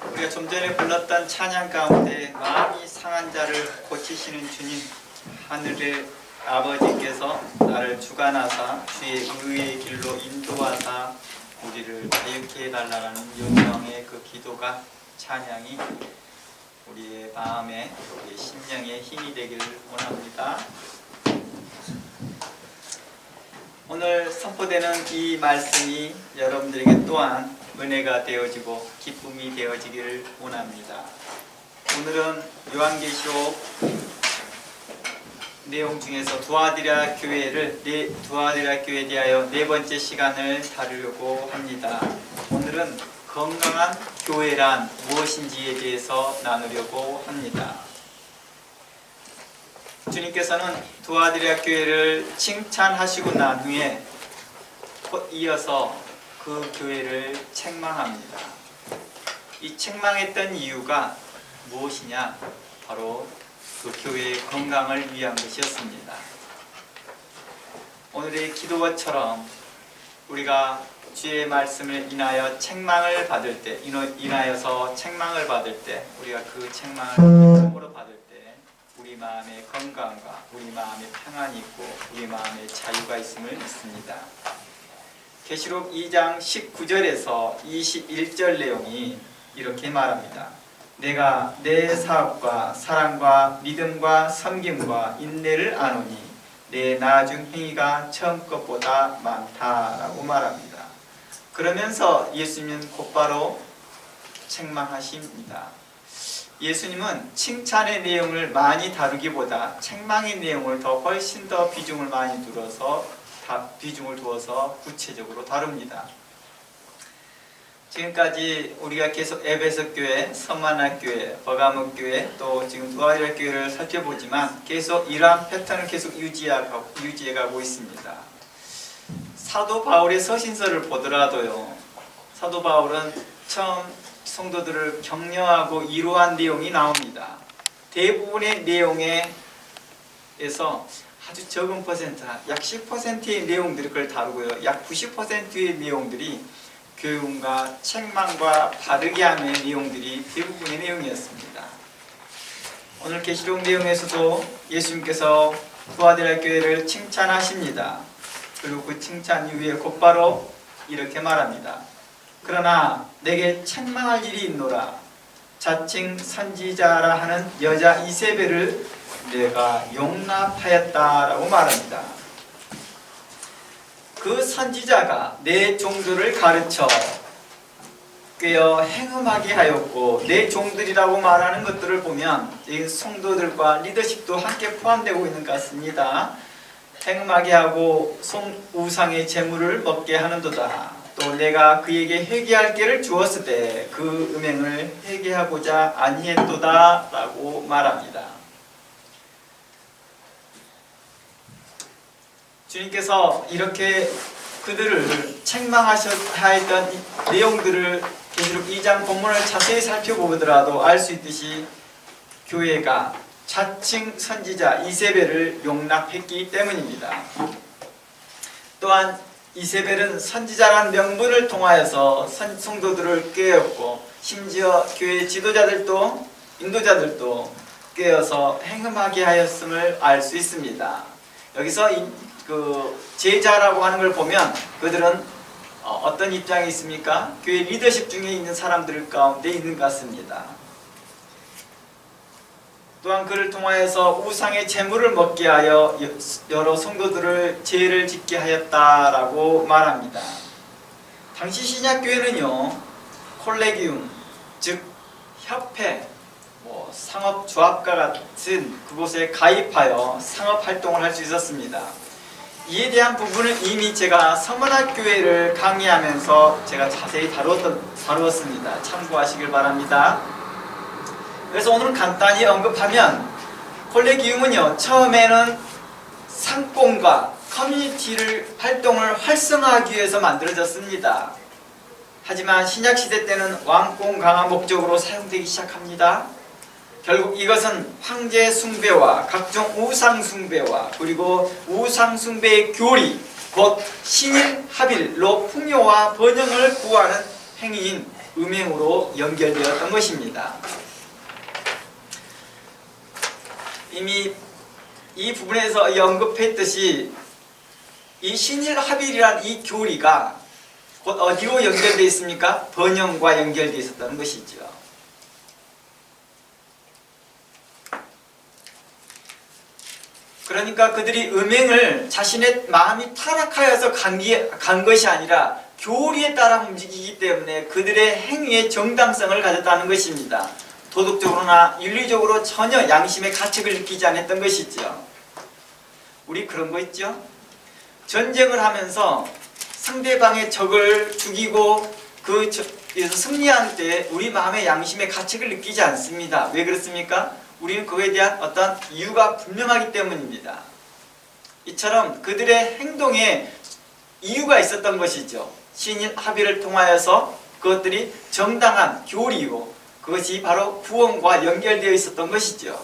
우리가 좀 전에 불렀던 찬양 가운데 마음이 상한 자를 고치시는 주님, 하늘의 아버지께서 나를 주관하사 주의 의의 길로 인도하사 우리를 자유케 해달라는 영광의 그 기도가, 찬양이 우리의 마음에, 우리의 심령에 힘이 되기를 원합니다. 오늘 선포되는 이 말씀이 여러분들에게 또한 은혜가 되어지고 기쁨이 되어지기를 원합니다. 오늘은 요한계시록 내용 중에서 두아디라 교회에 대하여 네 번째 시간을 다루려고 합니다. 오늘은 건강한 교회란 무엇인지에 대해서 나누려고 합니다. 주님께서는 두아디라 교회를 칭찬하시고 난 후에 이어서 그 교회를 책망합니다. 이 책망했던 이유가 무엇이냐? 바로 그 교회의 건강을 위한 것이었습니다. 오늘의 기도처럼 우리가 주의 말씀을 인하여서 책망을 받을 때, 우리가 그 책망을 기쁨으로 받을 때 우리 마음의 건강과 우리 마음의 평안이 있고 우리 마음의 자유가 있음을 믿습니다. 계시록 2장 19절에서 21절 내용이 이렇게 말합니다. 내가 내 사업과 사랑과 믿음과 섬김과 인내를 아노니 내 나중 행위가 처음 것보다 많다라고 말합니다. 그러면서 예수님은 곧바로 책망하십니다. 예수님은 칭찬의 내용을 많이 다루기보다 책망의 내용을 훨씬 더 비중을 두어서 구체적으로 다룹니다. 지금까지 우리가 계속 에베소 교회, 서만화 교회, 버가모 교회, 또 지금 두아디라 교회를 살펴보지만 계속 이러한 패턴을 계속 유지해가고 있습니다. 사도 바울의 서신서를 보더라도요, 사도 바울은 처음 성도들을 격려하고 위로한 내용이 나옵니다. 대부분의 내용에서 아주 적은 퍼센트, 약 10%의 내용들이 그걸 다루고요, 약 90%의 내용들이 교훈과 책망과 바르게 하는 내용들이 대부분의 내용이었습니다. 오늘 계시록 내용에서도 예수님께서 두아디라 교회를 칭찬하십니다. 그리고 그 칭찬 이후에 곧바로 이렇게 말합니다. 그러나 내게 책망할 일이 있노라. 자칭 선지자라 하는 여자 이세벨을 내가 용납하였다라고 말합니다. 그 선지자가 내 종들을 가르쳐 꿰어 행음하게 하였고, 내 종들이라고 말하는 것들을 보면 이 성도들과 리더십도 함께 포함되고 있는 것 같습니다. 행음하게 하고 우상의 재물을 먹게 하는도다. 또 내가 그에게 회개할 기회를 주었을 때 그 음행을 회개하고자 아니했도다 라고 말합니다. 주님께서 이렇게 그들을 책망하셨던 내용들을 계시록 2장 본문을 자세히 살펴보더라도 알 수 있듯이 교회가 자칭 선지자 이세벨을 용납했기 때문입니다. 또한 이세벨은 선지자란 명분을 통하여서 성도들을 꾀었고, 심지어 교회 지도자들도 인도자들도 꾀어서 행음하게 하였음을 알 수 있습니다. 여기서 그 제자라고 하는 걸 보면 그들은 어떤 입장에 있습니까? 교회 리더십 중에 있는 사람들 가운데 있는 것 같습니다. 또한 그를 통하여서 우상의 재물을 먹게 하여 여러 성도들을 죄를 짓게 하였다라고 말합니다. 당시 신약교회는요, 콜레기움, 즉 협회, 상업조합과 같은 그곳에 가입하여 상업활동을 할 수 있었습니다. 이에 대한 부분은 이미 제가 서문학교회를 강의하면서 제가 자세히 다루었습니다. 참고하시길 바랍니다. 그래서 오늘은 간단히 언급하면, 콜레기움은요, 처음에는 상권과 커뮤니티를 활동을 활성화하기 위해서 만들어졌습니다. 하지만 신약시대 때는 왕권 강화 목적으로 사용되기 시작합니다. 결국 이것은 황제 숭배와 각종 우상 숭배와 그리고 우상 숭배의 교리, 곧 신인 합일로 풍요와 번영을 구하는 행위인 음행으로 연결되었던 것입니다. 이미 이 부분에서 언급했듯이 이 신일합일이란 이 교리가 곧 어디로 연결되어 있습니까? 번영과 연결되어 있었다는 것이죠. 그러니까 그들이 음행을 자신의 마음이 타락하여서 간 것이 아니라 교리에 따라 움직이기 때문에 그들의 행위의 정당성을 가졌다는 것입니다. 도덕적으로나 윤리적으로 전혀 양심의 가책을 느끼지 않았던 것이죠. 우리 그런 거 있죠? 전쟁을 하면서 상대방의 적을 죽이고 그에서 승리할 때 우리 마음의 양심의 가책을 느끼지 않습니다. 왜 그렇습니까? 우리는 그거에 대한 어떤 이유가 분명하기 때문입니다. 이처럼 그들의 행동에 이유가 있었던 것이죠. 신일합의를 통하여서 그것들이 정당한 교리이고 그것이 바로 구원과 연결되어 있었던 것이죠.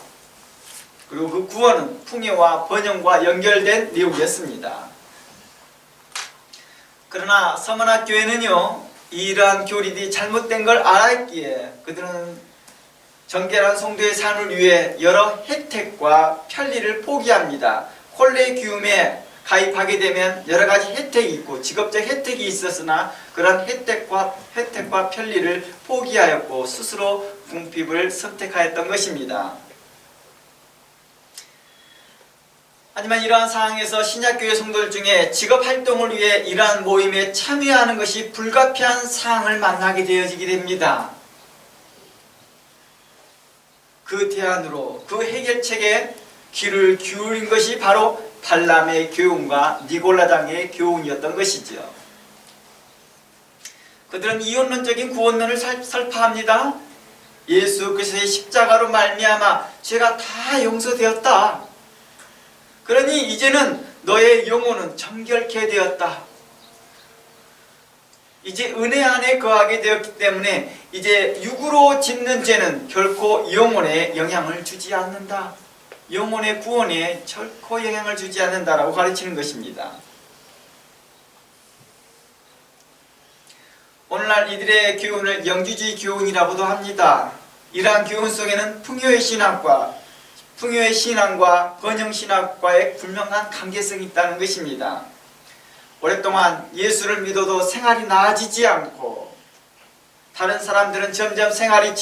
그리고 그 구원은 풍요와 번영과 연결된 내용이었습니다. 그러나 서문학교회는요, 이러한 교리들이 잘못된 걸 알았기에 그들은 정결한 성도의 삶을 위해 여러 혜택과 편리를 포기합니다. 콜레기움에 가입하게 되면 여러 가지 혜택이 있고 직업적 혜택이 있었으나 그런 혜택과 편리를 포기하였고 스스로 궁핍을 선택하였던 것입니다. 하지만 이러한 상황에서 신약교회 성도들 중에 직업활동을 위해 이러한 모임에 참여하는 것이 불가피한 상황을 만나게 되어지게 됩니다. 그 대안으로 그 해결책에 귀를 기울인 것이 바로 발람의 교훈과 니골라당의 교훈이었던 것이죠. 그들은 이혼론적인 구원론을 설파합니다. 예수 그리스도의 십자가로 말미암아 죄가 다 용서되었다. 그러니 이제는 너의 영혼은 정결케 되었다. 이제 은혜 안에 거하게 되었기 때문에 이제 육으로 짓는 죄는 결코 영혼에 영향을 주지 않는다. 영혼의 구원에 결코 영향을 주지 않는다라고 가르치는 것입니다. 오늘날 이들의 교훈을 영주주의 교훈이라고도 합니다. 이러한 교훈 속에는 풍요의 신앙과 번영신학과의 분명한 관계성이 있다는 것입니다. 오랫동안 예수를 믿어도 생활이 나아지지 않고 다른 사람들은 점점 생활이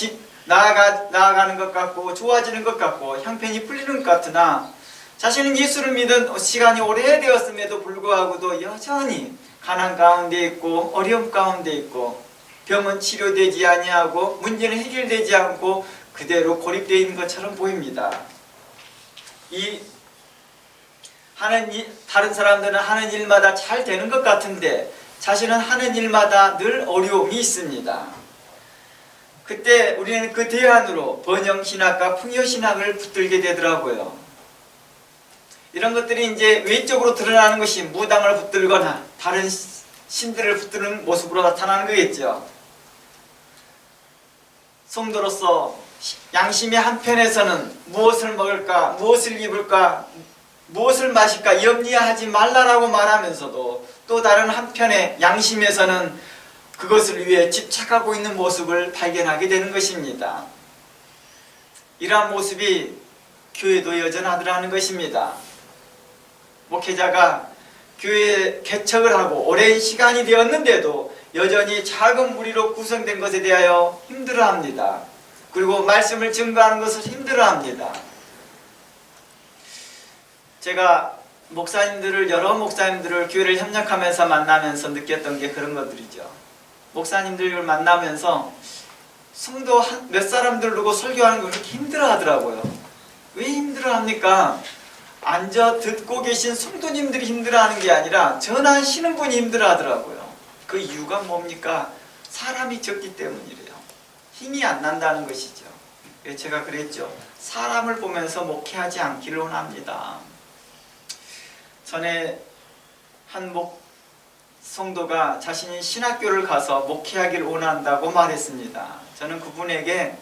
나아가는 것 같고 좋아지는 것 같고 형편이 풀리는 것 같으나 자신은 예수를 믿은 시간이 오래되었음에도 불구하고도 여전히 가난 가운데 있고 어려움 가운데 있고 병은 치료되지 아니하고 문제는 해결되지 않고 그대로 고립되어 있는 것처럼 보입니다. 다른 사람들은 하는 일마다 잘 되는 것 같은데 자신은 하는 일마다 늘 어려움이 있습니다. 그때 우리는 그 대안으로 번영신학과 풍요신학을 붙들게 되더라고요. 이런 것들이 이제 외적으로 드러나는 것이 무당을 붙들거나 다른 신들을 붙드는 모습으로 나타나는 거겠죠. 성도로서 양심의 한편에서는 무엇을 먹을까, 무엇을 입을까, 무엇을 마실까 염려하지 말라라고 말하면서도 또 다른 한편의 양심에서는 그것을 위해 집착하고 있는 모습을 발견하게 되는 것입니다. 이러한 모습이 교회도 여전하더라는 것입니다. 목회자가 교회 개척을 하고 오랜 시간이 되었는데도 여전히 작은 무리로 구성된 것에 대하여 힘들어합니다. 그리고 말씀을 증거하는 것을 힘들어합니다. 제가 여러 목사님들을 교회를 협력하면서 만나면서 느꼈던 게 그런 것들이죠. 목사님들을 만나면서 성도 몇 사람들 두고 설교하는 걸 그렇게 힘들어 하더라고요. 왜 힘들어 합니까? 앉아 듣고 계신 성도님들이 힘들어 하는 게 아니라 전하시는 분이 힘들어 하더라고요. 그 이유가 뭡니까? 사람이 적기 때문이래요. 힘이 안 난다는 것이죠. 제가 그랬죠. 사람을 보면서 목회하지 않기를 원합니다. 전에 한 성도가 자신이 신학교를 가서 목회하기를 원한다고 말했습니다. 저는 그분에게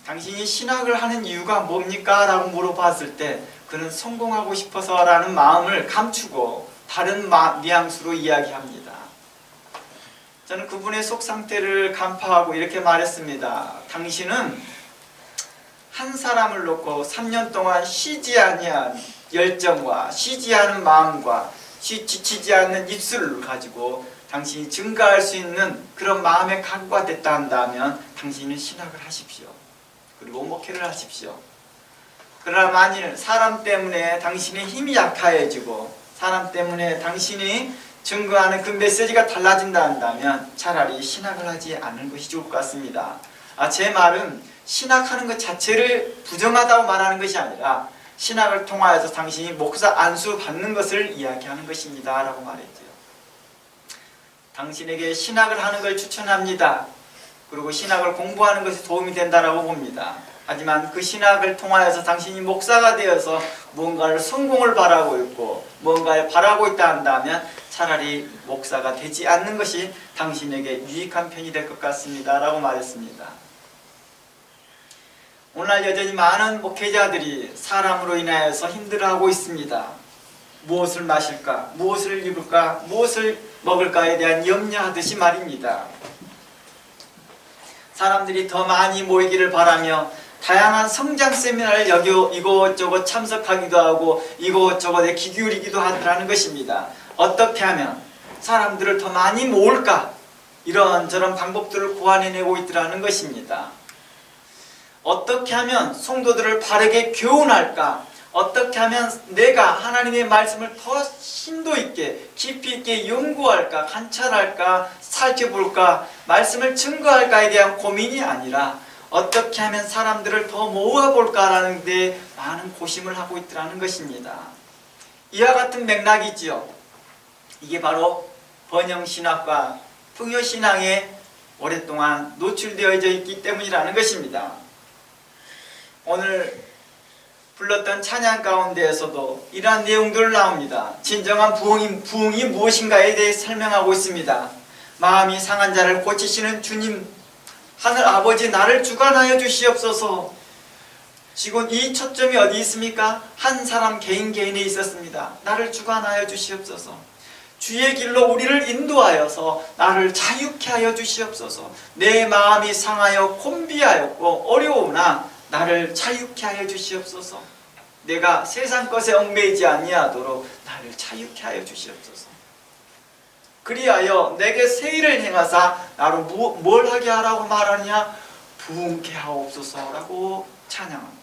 당신이 신학을 하는 이유가 뭡니까? 라고 물어봤을 때 그는 성공하고 싶어서 라는 마음을 감추고 다른 뉘앙스로 이야기합니다. 저는 그분의 속 상태를 간파하고 이렇게 말했습니다. 당신은 한 사람을 놓고 3년 동안 쉬지 아니한 열정과 쉬지 않은 마음과 지치지 않는 입술을 가지고 당신이 증가할 수 있는 그런 마음의 각오가 됐다 한다면 당신은 신학을 하십시오. 그리고 목회를 하십시오. 그러나 만일 사람 때문에 당신의 힘이 약해지고 사람 때문에 당신이 증거하는 그 메시지가 달라진다 한다면 차라리 신학을 하지 않는 것이 좋을 것 같습니다. 제 말은 신학하는 것 자체를 부정하다고 말하는 것이 아니라 신학을 통하여서 당신이 목사 안수 받는 것을 이야기하는 것입니다 라고 말했죠. 당신에게 신학을 하는 걸 추천합니다. 그리고 신학을 공부하는 것이 도움이 된다라고 봅니다. 하지만 그 신학을 통하여서 당신이 목사가 되어서 뭔가를 성공을 바라고 있고 뭔가를 바라고 있다 한다면 차라리 목사가 되지 않는 것이 당신에게 유익한 편이 될 것 같습니다 라고 말했습니다. 오늘날 여전히 많은 목회자들이 사람으로 인하여서 힘들어하고 있습니다. 무엇을 마실까, 무엇을 입을까, 무엇을 먹을까에 대한 염려하듯이 말입니다. 사람들이 더 많이 모이기를 바라며 다양한 성장 세미나를 이곳저곳 참석하기도 하고 이곳저곳에 귀 기울이기도 하는 것입니다. 어떻게 하면 사람들을 더 많이 모을까? 이런저런 방법들을 고안해내고 있더라는 것입니다. 어떻게 하면 성도들을 바르게 교훈할까? 어떻게 하면 내가 하나님의 말씀을 더 심도 있게 깊이 있게 연구할까? 관찰할까? 살펴볼까? 말씀을 증거할까에 대한 고민이 아니라 어떻게 하면 사람들을 더 모아볼까라는 데 많은 고심을 하고 있더라는 것입니다. 이와 같은 맥락이지요. 이게 바로 번영신학과 풍요신앙에 오랫동안 노출되어져 있기 때문이라는 것입니다. 오늘 불렀던 찬양 가운데에서도 이러한 내용들 나옵니다. 진정한 부흥이 무엇인가에 대해 설명하고 있습니다. 마음이 상한 자를 고치시는 주님, 하늘 아버지 나를 주관하여 주시옵소서. 지금 이 초점이 어디 있습니까? 한 사람 개인에 있었습니다. 나를 주관하여 주시옵소서. 주의 길로 우리를 인도하여서 나를 자유케 하여 주시옵소서. 내 마음이 상하여 곤비하였고 어려우나 나를 자유케 하여 주시옵소서. 내가 세상 것에 얽매이지 아니하도록 나를 자유케 하여 주시옵소서. 그리하여 내게 세일을 행하사 나로 뭘 하게 하라고 말하냐? 부흥케 하옵소서라고 찬양합니다.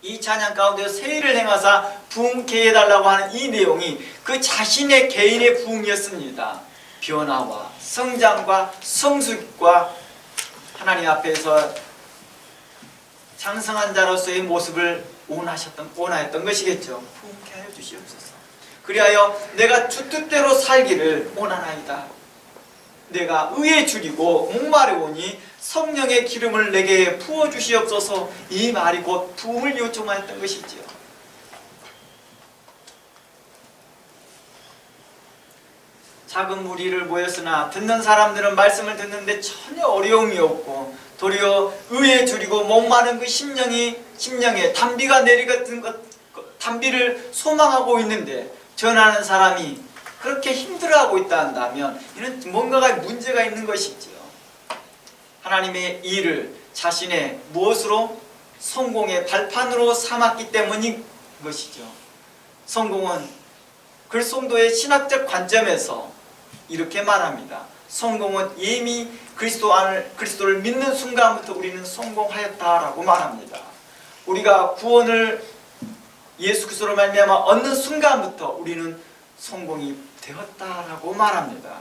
이 찬양 가운데 세일을 행하사 부흥케 해달라고 하는 이 내용이 그 자신의 개인의 부흥이었습니다. 변화와 성장과 성숙과 하나님 앞에서 장성한 자로서의 모습을 원하였던 것이겠죠. 부흥케 하여 주시옵소서. 그리하여 내가 주 뜻대로 살기를 원하나이다. 내가 의에 줄이고 목마르오니 성령의 기름을 내게 부어주시옵소서. 이 말이 곧 부흥을 요청하였던 것이지요. 작은 무리를 모였으나 듣는 사람들은 말씀을 듣는데 전혀 어려움이 없고 도리어 의에 줄이고 목마른 그 심령에 단비가 내리같은 단비를 소망하고 있는데 전하는 사람이 그렇게 힘들어하고 있다 한다면 이는 뭔가가 문제가 있는 것이지요. 하나님의 일을 자신의 무엇으로? 성공의 발판으로 삼았기 때문인 것이죠. 성공은 글송도의 신학적 관점에서 이렇게 말합니다. 성공은 이미 그리스도를 믿는 순간부터 우리는 성공하였다라고 말합니다. 우리가 구원을 예수 그리스도로 말미암아 얻는 순간부터 우리는 성공이 되었다라고 말합니다.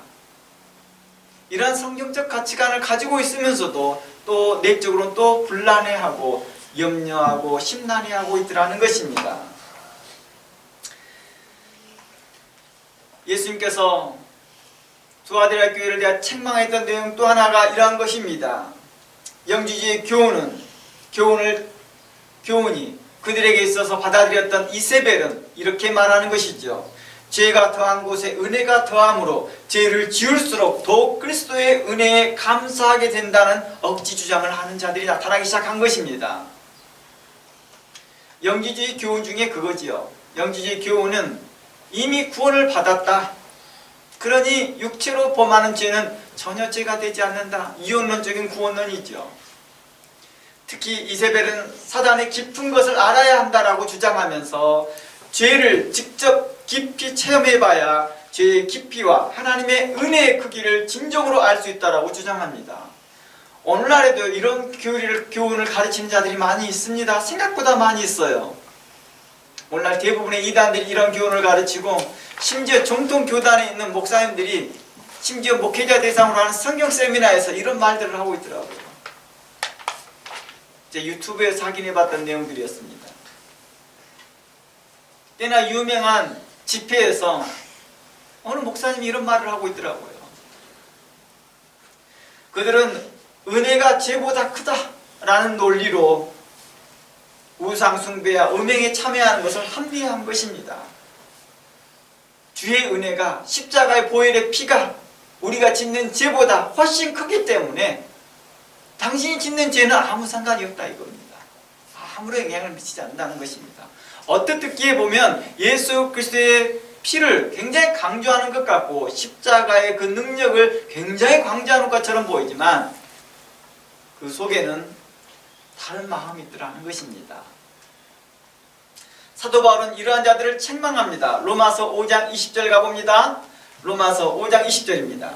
이러한 성경적 가치관을 가지고 있으면서도 또 내적으로는 또 불안해하고 염려하고 심란해하고 있더라는 것입니다. 예수님께서 두아디라 교회를 대하 책망했던 내용 또 하나가 이러한 것입니다. 영지주의 교훈이 그들에게 있어서 받아들였던 이세벨은 이렇게 말하는 것이죠. 죄가 더한 곳에 은혜가 더함으로 죄를 지을수록 더욱 그리스도의 은혜에 감사하게 된다는 억지 주장을 하는 자들이 나타나기 시작한 것입니다. 영지주의 교훈 중에 그거지요. 영지주의 교훈은 이미 구원을 받았다. 그러니 육체로 범하는 죄는 전혀 죄가 되지 않는다. 이원론적인 구원론이죠. 특히 이세벨은 사단의 깊은 것을 알아야 한다라고 주장하면서 죄를 직접 깊이 체험해봐야 죄의 깊이와 하나님의 은혜의 크기를 진정으로 알 수 있다라고 주장합니다. 오늘날에도 이런 교훈을 가르치는 자들이 많이 있습니다. 생각보다 많이 있어요. 오늘날 대부분의 이단들이 이런 교훈을 가르치고, 심지어 정통 교단에 있는 목사님들이 심지어 목회자 대상으로 하는 성경 세미나에서 이런 말들을 하고 있더라고요. 제 유튜브에서 확인해봤던 내용들이었습니다. 때나 유명한 집회에서 어느 목사님이 이런 말을 하고 있더라고요. 그들은 은혜가 죄보다 크다라는 논리로 우상숭배와 음행에 참여하는 것을 합리화한 것입니다. 주의 은혜가 십자가의 보혈의 피가 우리가 짓는 죄보다 훨씬 크기 때문에 당신이 짓는 죄는 아무 상관이 없다 이겁니다. 아무런 영향을 미치지 않는다는 것입니다. 어떤 듣기에 보면 예수 그리스도의 피를 굉장히 강조하는 것 같고 십자가의 그 능력을 굉장히 강조하는 것처럼 보이지만 그 속에는 다른 마음이 있더라는 것입니다. 사도 바울은 이러한 자들을 책망합니다. 로마서 5장 20절 가봅니다. 로마서 5장 20절입니다.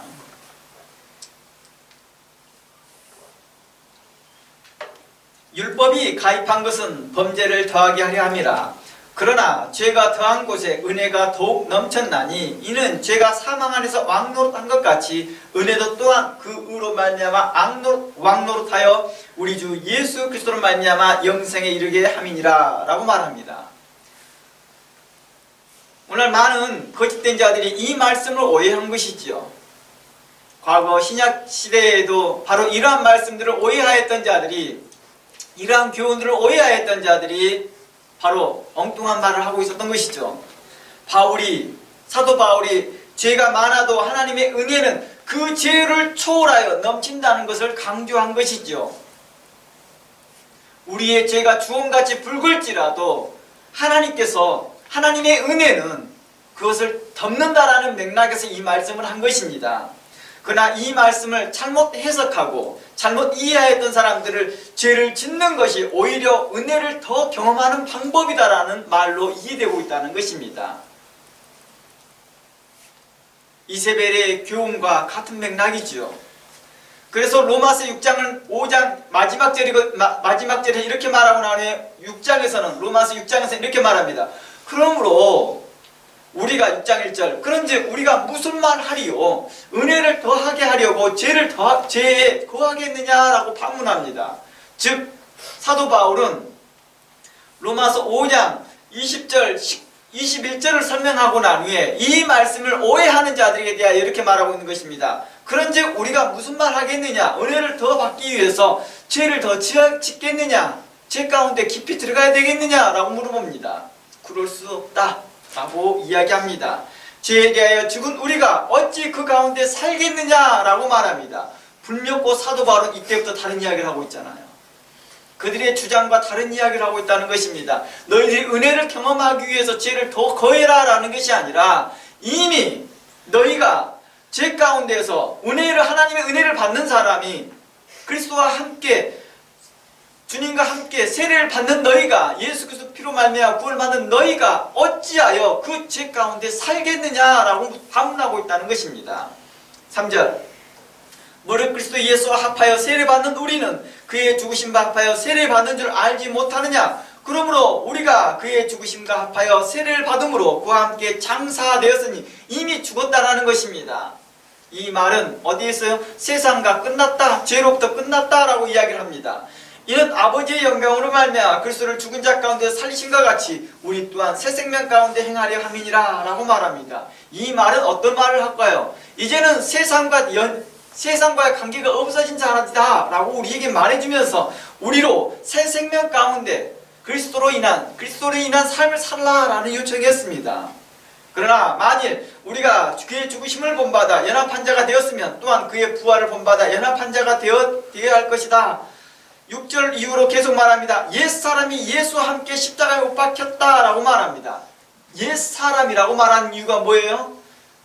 율법이 가입한 것은 범죄를 더하게 하려 함이라. 그러나 죄가 더한 곳에 은혜가 더욱 넘쳤나니 이는 죄가 사망 안에서 왕노릇한 것 같이 은혜도 또한 그 의로 말미암아 왕노릇하여 우리 주 예수 그리스도로 말미암아 영생에 이르게 함이니라 라고 말합니다. 오늘 많은 거짓된 자들이 이 말씀을 오해한 것이지요. 과거 신약 시대에도 바로 이러한 말씀들을 오해하였던 자들이, 이러한 교훈들을 오해하였던 자들이 바로 엉뚱한 말을 하고 있었던 것이죠. 사도 바울이 죄가 많아도 하나님의 은혜는 그 죄를 초월하여 넘친다는 것을 강조한 것이죠. 우리의 죄가 주홍같이 붉을지라도 하나님의 은혜는 그것을 덮는다라는 맥락에서 이 말씀을 한 것입니다. 그러나 이 말씀을 잘못 해석하고 잘못 이해했던 사람들을 죄를 짓는 것이 오히려 은혜를 더 경험하는 방법이다라는 말로 이해되고 있다는 것입니다. 이세벨의 교훈과 같은 맥락이지요. 그래서 로마서 5장 마지막 절에 이렇게 말하고 나오네. 6장에서는 로마서 6장에서 이렇게 말합니다. 그러므로 우리가 6장 1절 그런즉 우리가 무슨 말 하리요? 은혜를 더하게 하려고 죄에 거하겠느냐라고 반문합니다. 즉 사도 바울은 로마서 5장 20절 21절을 설명하고 난 후에 이 말씀을 오해하는 자들에게 대하여 이렇게 말하고 있는 것입니다. 그런즉 우리가 무슨 말 하겠느냐? 은혜를 더 받기 위해서 죄를 더 짓겠느냐? 죄 가운데 깊이 들어가야 되겠느냐? 라고 물어봅니다. 그럴 수 없다 라고 이야기합니다. 죄에 대하여 죽은 우리가 어찌 그 가운데 살겠느냐 라고 말합니다. 불멸고 사도 바울은 이때부터 다른 이야기를 하고 있잖아요. 그들의 주장과 다른 이야기를 하고 있다는 것입니다. 너희들이 은혜를 경험하기 위해서 죄를 더 거해라 라는 것이 아니라 이미 너희가 죄 가운데서 하나님의 은혜를 받는 사람이 그리스도와 함께 주님과 함께 세례를 받는 너희가 예수 그리스도 피로 말미암아 구원을 받는 너희가 어찌하여 그 죄 가운데 살겠느냐라고 반문하고 있다는 것입니다. 3절 무릇 그리스도 예수와 합하여 세례받는 우리는 그의 죽으심과 합하여 세례받는 줄 알지 못하느냐? 그러므로 우리가 그의 죽으심과 합하여 세례를 받음으로 그와 함께 장사되었으니 이미 죽었다라는 것입니다. 이 말은 어디에 있어요? 세상과 끝났다, 죄로부터 끝났다라고 이야기를 합니다. 이는 아버지의 영광으로 말미암아 그리스도를 죽은 자 가운데 살리신과 같이 우리 또한 새 생명 가운데 행하려 함이니라 라고 말합니다. 이 말은 어떤 말을 할까요? 이제는 세상과의 관계가 없어진 자다 라고 우리에게 말해주면서 우리로 새 생명 가운데 그리스도로 인한 삶을 살라라는 요청이었습니다. 그러나 만일 우리가 그의 죽으심을 본받아 연합한 자가 되었으면 또한 그의 부활을 본받아 연합한 자가 되어야 할 것이다. 6절 이후로 계속 말합니다. 옛사람이 예수와 함께 십자가에 못 박혔다라고 말합니다. 옛사람이라고 말하는 이유가 뭐예요?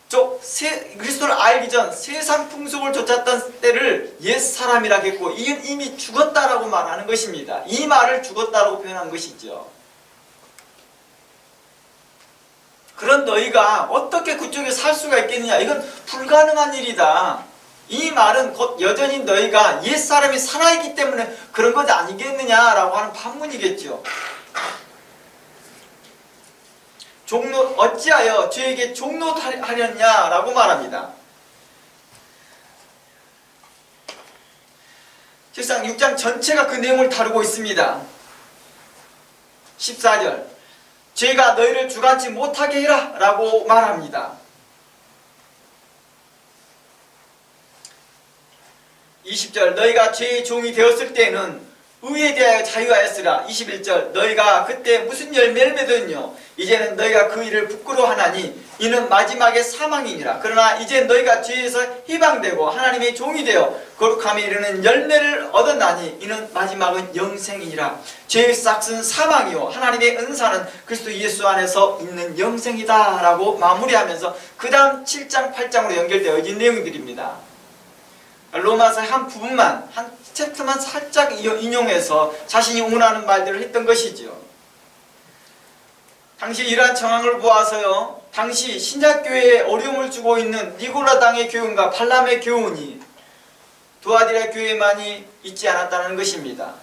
그리스도를 알기 전 세상 풍속을 쫓았던 때를 옛사람이라 했고 이는 이미 죽었다라고 말하는 것입니다. 이 말을 죽었다라고 표현한 것이죠. 그런 너희가 어떻게 그쪽에 살 수가 있겠느냐? 이건 불가능한 일이다. 이 말은 곧 여전히 너희가 옛사람이 살아있기 때문에 그런 것 아니겠느냐라고 하는 반문이겠죠. 어찌하여 저에게 종노하렸냐라고 말합니다. 실상 6장 전체가 그 내용을 다루고 있습니다. 14절 죄가 너희를 주관치 못하게 해라 라고 말합니다. 20절 너희가 죄의 종이 되었을 때에는 의에 대하여 자유하였으라. 21절 너희가 그때 무슨 열매를 맺었뇨? 이제는 너희가 그 일을 부끄러워하나니 이는 마지막에 사망이니라. 그러나 이제 너희가 죄에서 해방되고 하나님의 종이 되어 거룩함에 이르는 열매를 얻었나니 이는 마지막은 영생이니라. 죄의 싹은 사망이요 하나님의 은사는 그리스도 예수 안에서 있는 영생이다 라고 마무리하면서 그 다음 7장 8장으로 연결되어진 내용들입니다. 로마서 한 부분만, 한 챕터만 살짝 인용해서 자신이 원하는 말들을 했던 것이죠. 당시 이러한 정황을 보아서요, 당시 신약교회에 어려움을 주고 있는 니고라당의 교훈과 발람의 교훈이 두아디라 교회만이 있지 않았다는 것입니다.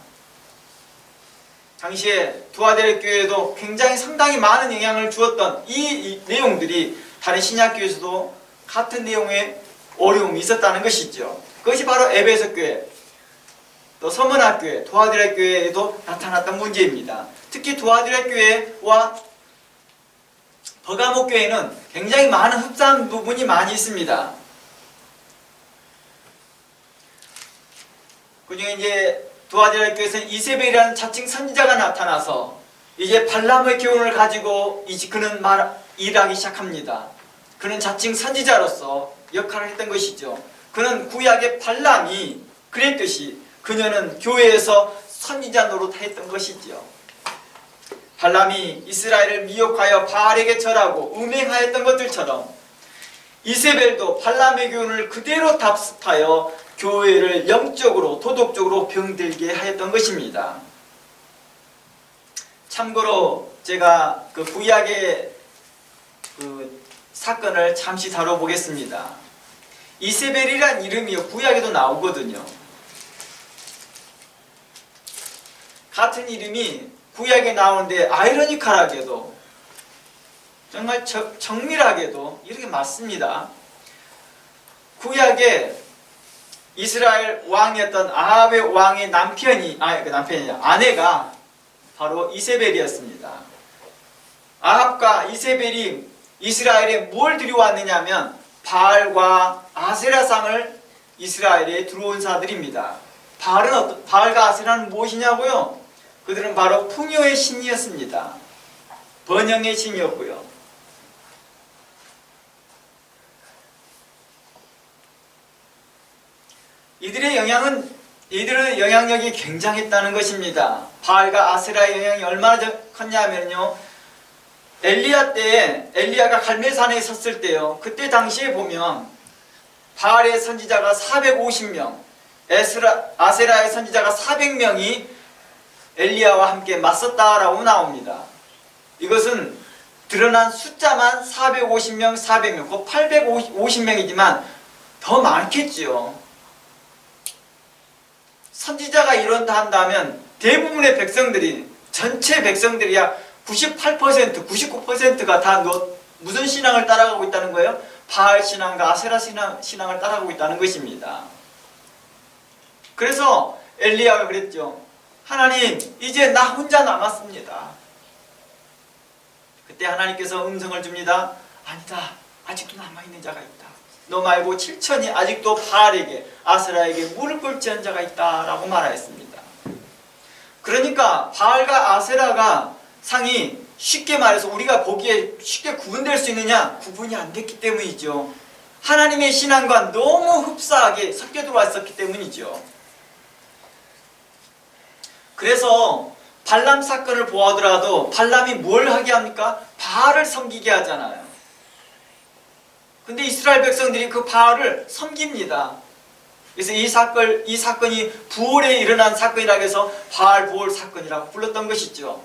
당시에 두아디라 교회에도 굉장히 상당히 많은 영향을 주었던 이 내용들이 다른 신약교회에서도 같은 내용의 어려움이 있었다는 것이죠. 그것이 바로 에베소 교회, 또 서문학 교회, 두아디라 교회에도 나타났던 문제입니다. 특히 두아디라 교회와 버가모 교회는 굉장히 많은 흡사한 부분이 많이 있습니다. 그중에 이제 두아디라 교회에서는 이세벨이라는 자칭 선지자가 나타나서 이제 발람의 교훈을 가지고 그는 일하기 시작합니다. 그는 자칭 선지자로서 역할을 했던 것이죠. 그는 구약의 발람이 그랬듯이 그녀는 교회에서 선지자 노릇했던 것이지요. 발람이 이스라엘을 미혹하여 바알에게 절하고 음행하였던 것들처럼 이세벨도 발람의 교훈을 그대로 답습하여 교회를 영적으로 도덕적으로 병들게 하였던 것입니다. 참고로 제가 그 구약의 그 사건을 잠시 다뤄보겠습니다. 이세벨이란 이름이 구약에도 나오거든요. 같은 이름이 구약에 나오는데 아이러니컬하게도 정말 정밀하게도 이렇게 맞습니다. 구약에 이스라엘 왕이었던 아합의 왕의 아내가 바로 이세벨이었습니다. 아합과 이세벨이 이스라엘에 뭘 들여왔느냐 하면 바알과 아세라상을 이스라엘에 들어온 자들입니다. 바알과 아세라는 무엇이냐고요? 그들은 바로 풍요의 신이었습니다. 번영의 신이었고요. 이들의 영향력이 굉장했다는 것입니다. 바알과 아세라의 영향이 얼마나 컸냐면요, 엘리야 때에 엘리야가 갈멜산에 섰을 때요, 그때 당시에 보면 바알의 선지자가 450명, 아세라의 선지자가 400명이 엘리야와 함께 맞섰다라고 나옵니다. 이것은 드러난 숫자만 450명, 400명, 곧 850명이지만 더 많겠지요. 선지자가 이런다 한다면 대부분의 백성들이, 전체 백성들이 약 98%, 99%가 다 무슨 신앙을 따라가고 있다는 거예요? 바알 신앙과 아세라 신앙을 따라가고 있다는 것입니다. 그래서 엘리야가 그랬죠. 하나님, 이제 나 혼자 남았습니다. 그때 하나님께서 음성을 줍니다. 아니다, 아직도 남아있는 자가 있다. 너 말고 7천이 아직도 바알에게, 아세라에게 무릎 꿇지 않은 자가 있다라고 말하였습니다. 그러니까 바알과 아세라가 상이 쉽게 말해서 우리가 보기에 쉽게 구분될 수 있느냐? 구분이 안 됐기 때문이죠. 하나님의 신앙과 너무 흡사하게 섞여 들어왔었기 때문이죠. 그래서 발람 사건을 보아더라도 발람이 뭘 하게 합니까? 바알을 섬기게 하잖아요. 근데 이스라엘 백성들이 그 바알을 섬깁니다. 그래서 이 사건이 부올에 일어난 사건이라고 해서 바알 부올 사건이라고 불렀던 것이죠.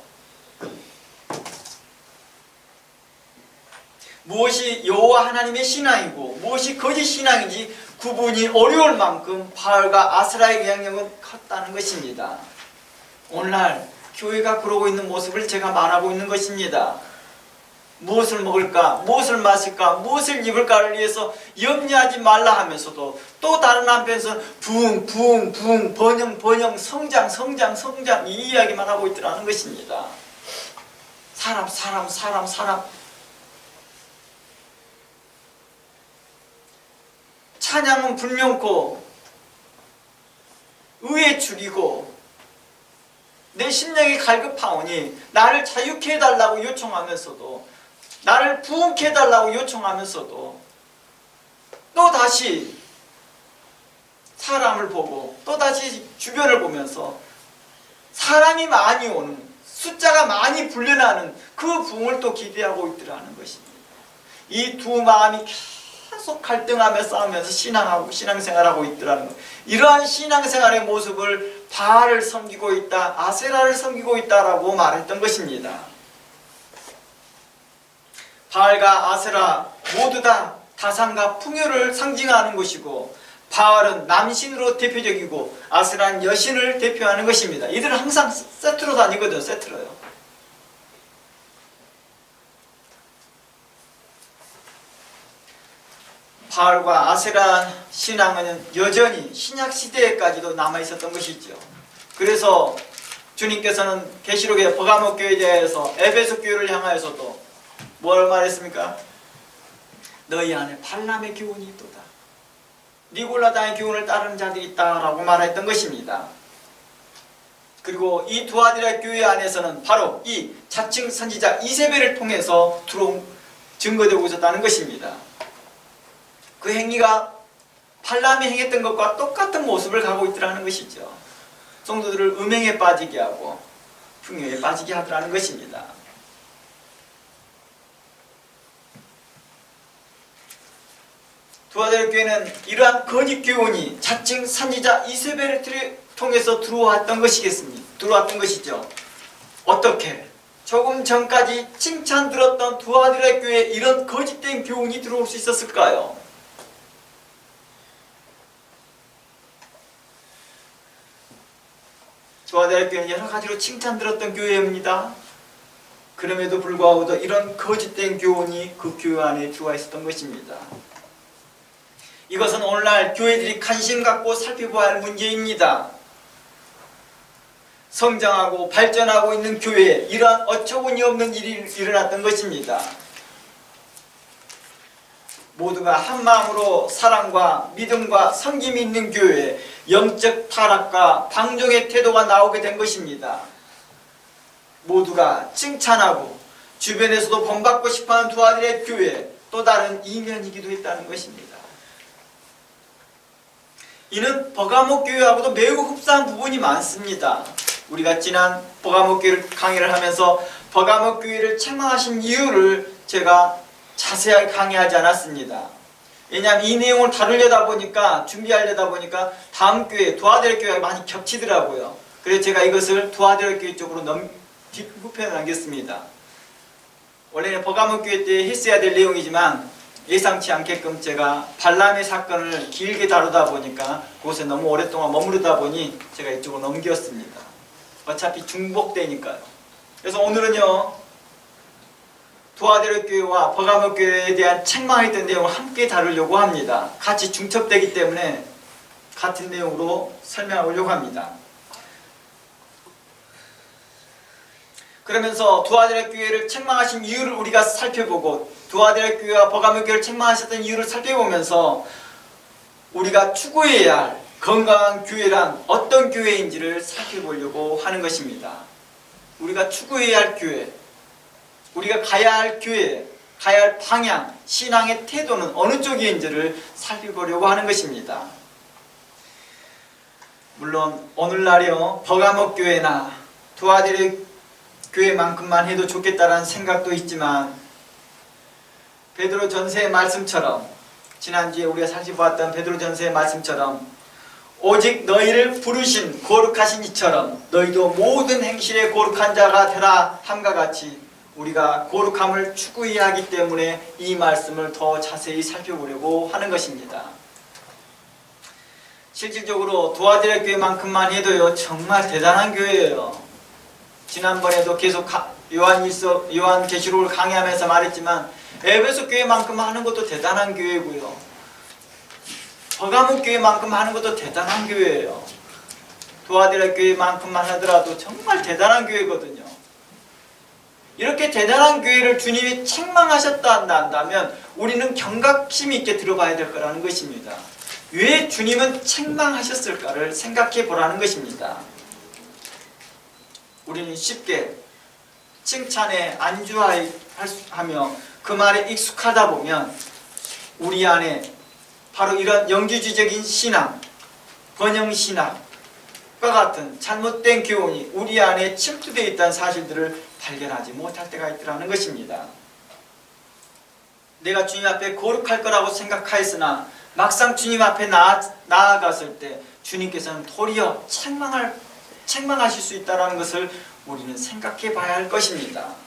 무엇이 여호와 하나님의 신앙이고 무엇이 거짓 신앙인지 구분이 어려울 만큼 바알과 아세라의 영향력은 컸다는 것입니다. 오늘날 교회가 그러고 있는 모습을 제가 말하고 있는 것입니다. 무엇을 먹을까, 무엇을 마실까, 무엇을 입을까를 위해서 염려하지 말라 하면서도 또 다른 한편에서 부흥, 번영, 성장 이 이야기만 하고 있더라는 것입니다. 사람. 찬양은 불명코 의에 죽이고 내 심령이 갈급하오니 나를 자유케 해달라고 요청하면서도 나를 부흥케 해달라고 요청하면서도 또다시 사람을 보고 또다시 주변을 보면서 사람이 많이 오는 숫자가 많이 불려나는 그 부흥을 또 기대하고 있더라는 것입니다. 이 두 마음이 계속 갈등하며 싸우면서 신앙생활하고 있더라는 것. 이러한 신앙생활의 모습을 바알을 섬기고 있다, 아세라를 섬기고 있다라고 말했던 것입니다. 바알과 아세라 모두 다 다산과 풍요를 상징하는 것이고 바알은 남신으로 대표적이고 아세라는 여신을 대표하는 것입니다. 이들은 항상 세트로 다니거든요. 세트로요. 바알과 아세라 신앙은 여전히 신약시대에까지도 남아있었던 것이죠. 그래서 주님께서는 계시록의 버가모 교회에 대해서 에베소 교회를 향하여서도 뭘 말했습니까? 너희 안에 발람의 교훈이 있도다. 니골라당의 교훈을 따르는 자들이 있다라고 말했던 것입니다. 그리고 이 두아디라 교회 안에서는 바로 이 자칭 선지자 이세벨을 통해서 증거되고 있었다는 것입니다. 그 행위가 발람이 행했던 것과 똑같은 모습을 가고 있더라는 것이죠. 성도들을 음행에 빠지게 하고 풍요에 빠지게 하더라는 것입니다. 두아디라 교회는 이러한 거짓 교훈이 자칭 선지자 이세벨을 통해서 들어왔던 것이죠. 어떻게? 조금 전까지 칭찬 들었던 두아디라 교회에 이런 거짓된 교훈이 들어올 수 있었을까요? 두아디라 교회는 여러 가지로 칭찬 들었던 교회입니다. 그럼에도 불구하고 이런 거짓된 교훈이 그 교회 안에 들어와 있었던 것입니다. 이것은 오늘날 교회들이 관심 갖고 살펴봐야 할 문제입니다. 성장하고 발전하고 있는 교회에 이러한 어처구니 없는 일이 일어났던 것입니다. 모두가 한마음으로 사랑과 믿음과 섬김이 있는 교회에 영적 타락과 방종의 태도가 나오게 된 것입니다. 모두가 칭찬하고 주변에서도 본받고 싶어하는 두아디라 교회에 또 다른 이면이기도 했다는 것입니다. 이는 버가모 교회하고도 매우 흡사한 부분이 많습니다. 우리가 지난 버가모 교회 강의를 하면서 버가모 교회를 책망하신 이유를 제가 자세하게 강의하지 않았습니다. 왜냐하면 이 내용을 다루려다 보니까 준비하려다 보니까 다음 교회 두아디라 교회가 많이 겹치더라고요. 그래서 제가 이것을 두아디라 교회 쪽으로 뒷부분에 남겼습니다. 원래는 버가모 교회 때 했어야 될 내용이지만 예상치 않게끔 제가 발람의 사건을 길게 다루다 보니까 그곳에 너무 오랫동안 머무르다 보니 제가 이쪽으로 넘겼습니다. 어차피 중복되니까요. 그래서 오늘은요 두아디라 교회와 버가모 교회에 대한 책망했던 내용을 함께 다루려고 합니다. 같이 중첩되기 때문에 같은 내용으로 설명하려고 합니다. 그러면서 두아디라 교회를 책망하신 이유를 우리가 살펴보고 두아디라 교회와 버가모 교회를 책망하셨던 이유를 살펴보면서 우리가 추구해야 할 건강한 교회란 어떤 교회인지를 살펴보려고 하는 것입니다. 우리가 추구해야 할 교회, 우리가 가야 할 교회, 가야 할 방향, 신앙의 태도는 어느 쪽인지를 살펴보려고 하는 것입니다. 물론 오늘날요 버가모 교회나 두아디라 교회만큼만 해도 좋겠다라는 생각도 있지만 베드로 전서의 말씀처럼, 지난주에 우리가 살펴보았던 베드로 전서의 말씀처럼, 오직 너희를 부르신 거룩하신 이처럼 너희도 모든 행실에 거룩한 자가 되라 함과 같이 우리가 거룩함을 추구해야 하기 때문에 이 말씀을 더 자세히 살펴보려고 하는 것입니다. 실질적으로 도와드릴 교회만큼만 해도요, 정말 대단한 교회예요. 지난번에도 계속 요한계시록을 강의하면서 말했지만 에베소 교회만큼 하는 것도 대단한 교회고요, 버가모 교회만큼 하는 것도 대단한 교회예요. 도와드릴 교회만큼만 하더라도 정말 대단한 교회거든요. 이렇게 대단한 교회를 주님이 책망하셨다 한다면 우리는 경각심 있게 들어봐야 될 거라는 것입니다. 왜 주님은 책망하셨을까를 생각해 보라는 것입니다. 우리는 쉽게 칭찬에 안주하며 그 말에 익숙하다 보면 우리 안에 바로 이런 영주주의적인 신앙, 번영신학과 같은 잘못된 교훈이 우리 안에 침투되어 있다는 사실들을 발견하지 못할 때가 있더라는 것입니다. 내가 주님 앞에 거룩할 거라고 생각하였으나 막상 주님 앞에 나아갔을 때 주님께서는 도리어 책망하실 수 있다는 것을 우리는 생각해 봐야 할 것입니다.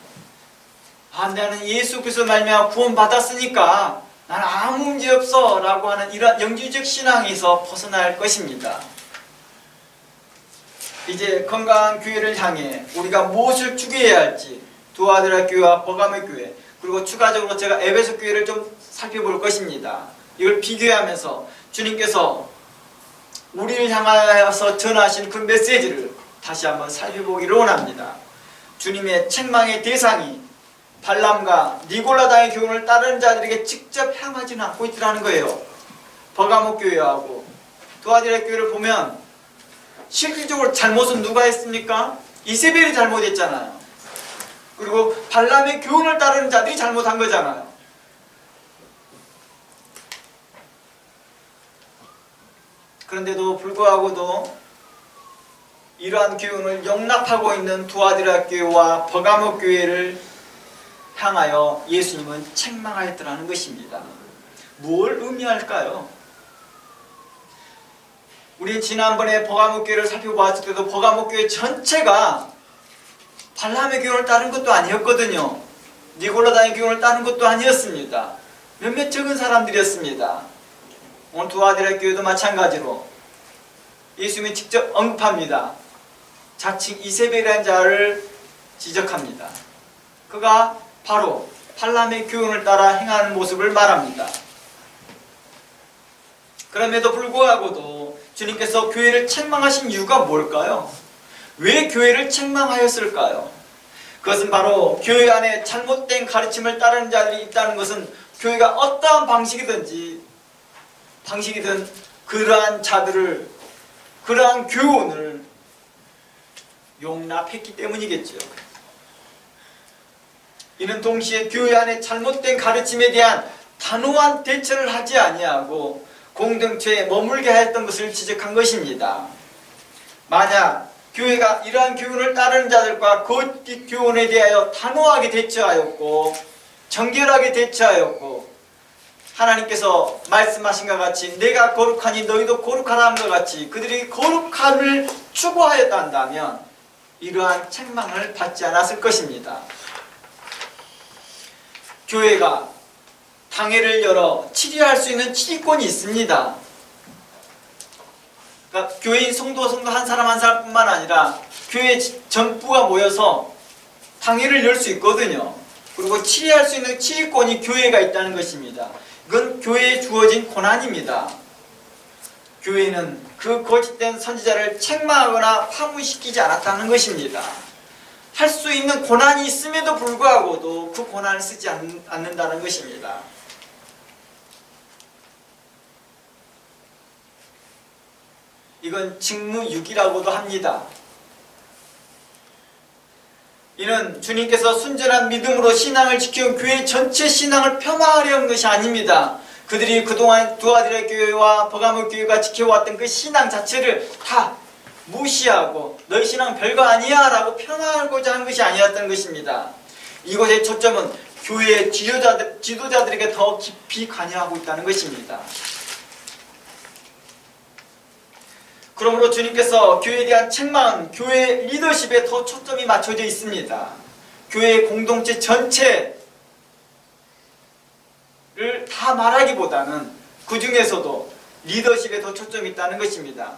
나는 예수 그리스도 말미암아 구원받았으니까 나는 아무 문제 없어 라고 하는 이런 영주적 신앙에서 벗어나야 할 것입니다. 이제 건강한 교회를 향해 우리가 무엇을 추구해야 할지, 두아드라 교회와 버가모 교회, 그리고 추가적으로 제가 에베소 교회를 좀 살펴볼 것입니다. 이걸 비교하면서 주님께서 우리를 향하여서 전하신 그 메시지를 다시 한번 살펴보기를 원합니다. 주님의 책망의 대상이 발람과 니골라당의 교훈을 따르는 자들에게 직접 향하지는 않고 있더라는 거예요. 버가모 교회하고 두아드라 교회를 보면 실질적으로 잘못은 누가 했습니까? 이세벨이 잘못했잖아요. 그리고 발람의 교훈을 따르는 자들이 잘못한 거잖아요. 그런데도 불구하고도 이러한 교훈을 용납하고 있는 두아드라 교회와 버가모 교회를 향하여 예수님은 책망하였더라는 것입니다. 뭘 의미할까요? 우리 지난번에 버가모 교회를 살펴보았을 때도 버가모 교회 전체가 발람의 교훈을 따른 것도 아니었거든요. 니골라당의 교훈을 따른 것도 아니었습니다. 몇몇 적은 사람들이었습니다. 오늘 두아드라 교회도 마찬가지로 예수님이 직접 언급합니다. 자칭 이세벨이라는 자를 지적합니다. 그가 바로 발람의 교훈을 따라 행하는 모습을 말합니다. 그럼에도 불구하고도 주님께서 교회를 책망하신 이유가 뭘까요? 왜 교회를 책망하였을까요? 그것은 바로 교회 안에 잘못된 가르침을 따르는 자들이 있다는 것은 교회가 어떠한 방식이든 그러한 자들을, 그러한 교훈을 용납했기 때문이겠죠. 이는 동시에 교회 안에 잘못된 가르침에 대한 단호한 대처를 하지 아니하고 공동체에 머물게 하였던 것을 지적한 것입니다. 만약 교회가 이러한 교훈을 따르는 자들과 그 교훈에 대하여 단호하게 대처하였고 정결하게 대처하였고 하나님께서 말씀하신 것 같이 내가 거룩하니 너희도 거룩하라 함과 같이 그들이 거룩함을 추구하였다 한다면 이러한 책망을 받지 않았을 것입니다. 교회가 당회를 열어 치리할 수 있는 치리권이 있습니다. 그러니까 교회인 성도 한 사람 한 사람뿐만 아니라 교회 전부가 모여서 당회를 열 수 있거든요. 그리고 치리할 수 있는 치리권이 교회가 있다는 것입니다. 이건 교회에 주어진 권한입니다. 교회는 그 거짓된 선지자를 책망하거나 파문시키지 않았다는 것입니다. 할 수 있는 권한이 있음에도 불구하고도 그 권한을 쓰지 않는다는 것입니다. 이건 직무유기라고도 합니다. 이는 주님께서 순전한 믿음으로 신앙을 지켜온 교회 전체 신앙을 폄하하려는 것이 아닙니다. 그들이 그동안 두아드라 교회와 버가모 교회가 지켜왔던 그 신앙 자체를 다 무시하고 너희 신앙 별거 아니야 라고 폄하하고자 한 것이 아니었던 것입니다. 이곳의 초점은 교회의 지도자들에게 더 깊이 관여하고 있다는 것입니다. 그러므로 주님께서 교회에 대한 책망은 교회 리더십에 더 초점이 맞춰져 있습니다. 교회 공동체 전체를 다 말하기보다는 그 중에서도 리더십에 더 초점이 있다는 것입니다.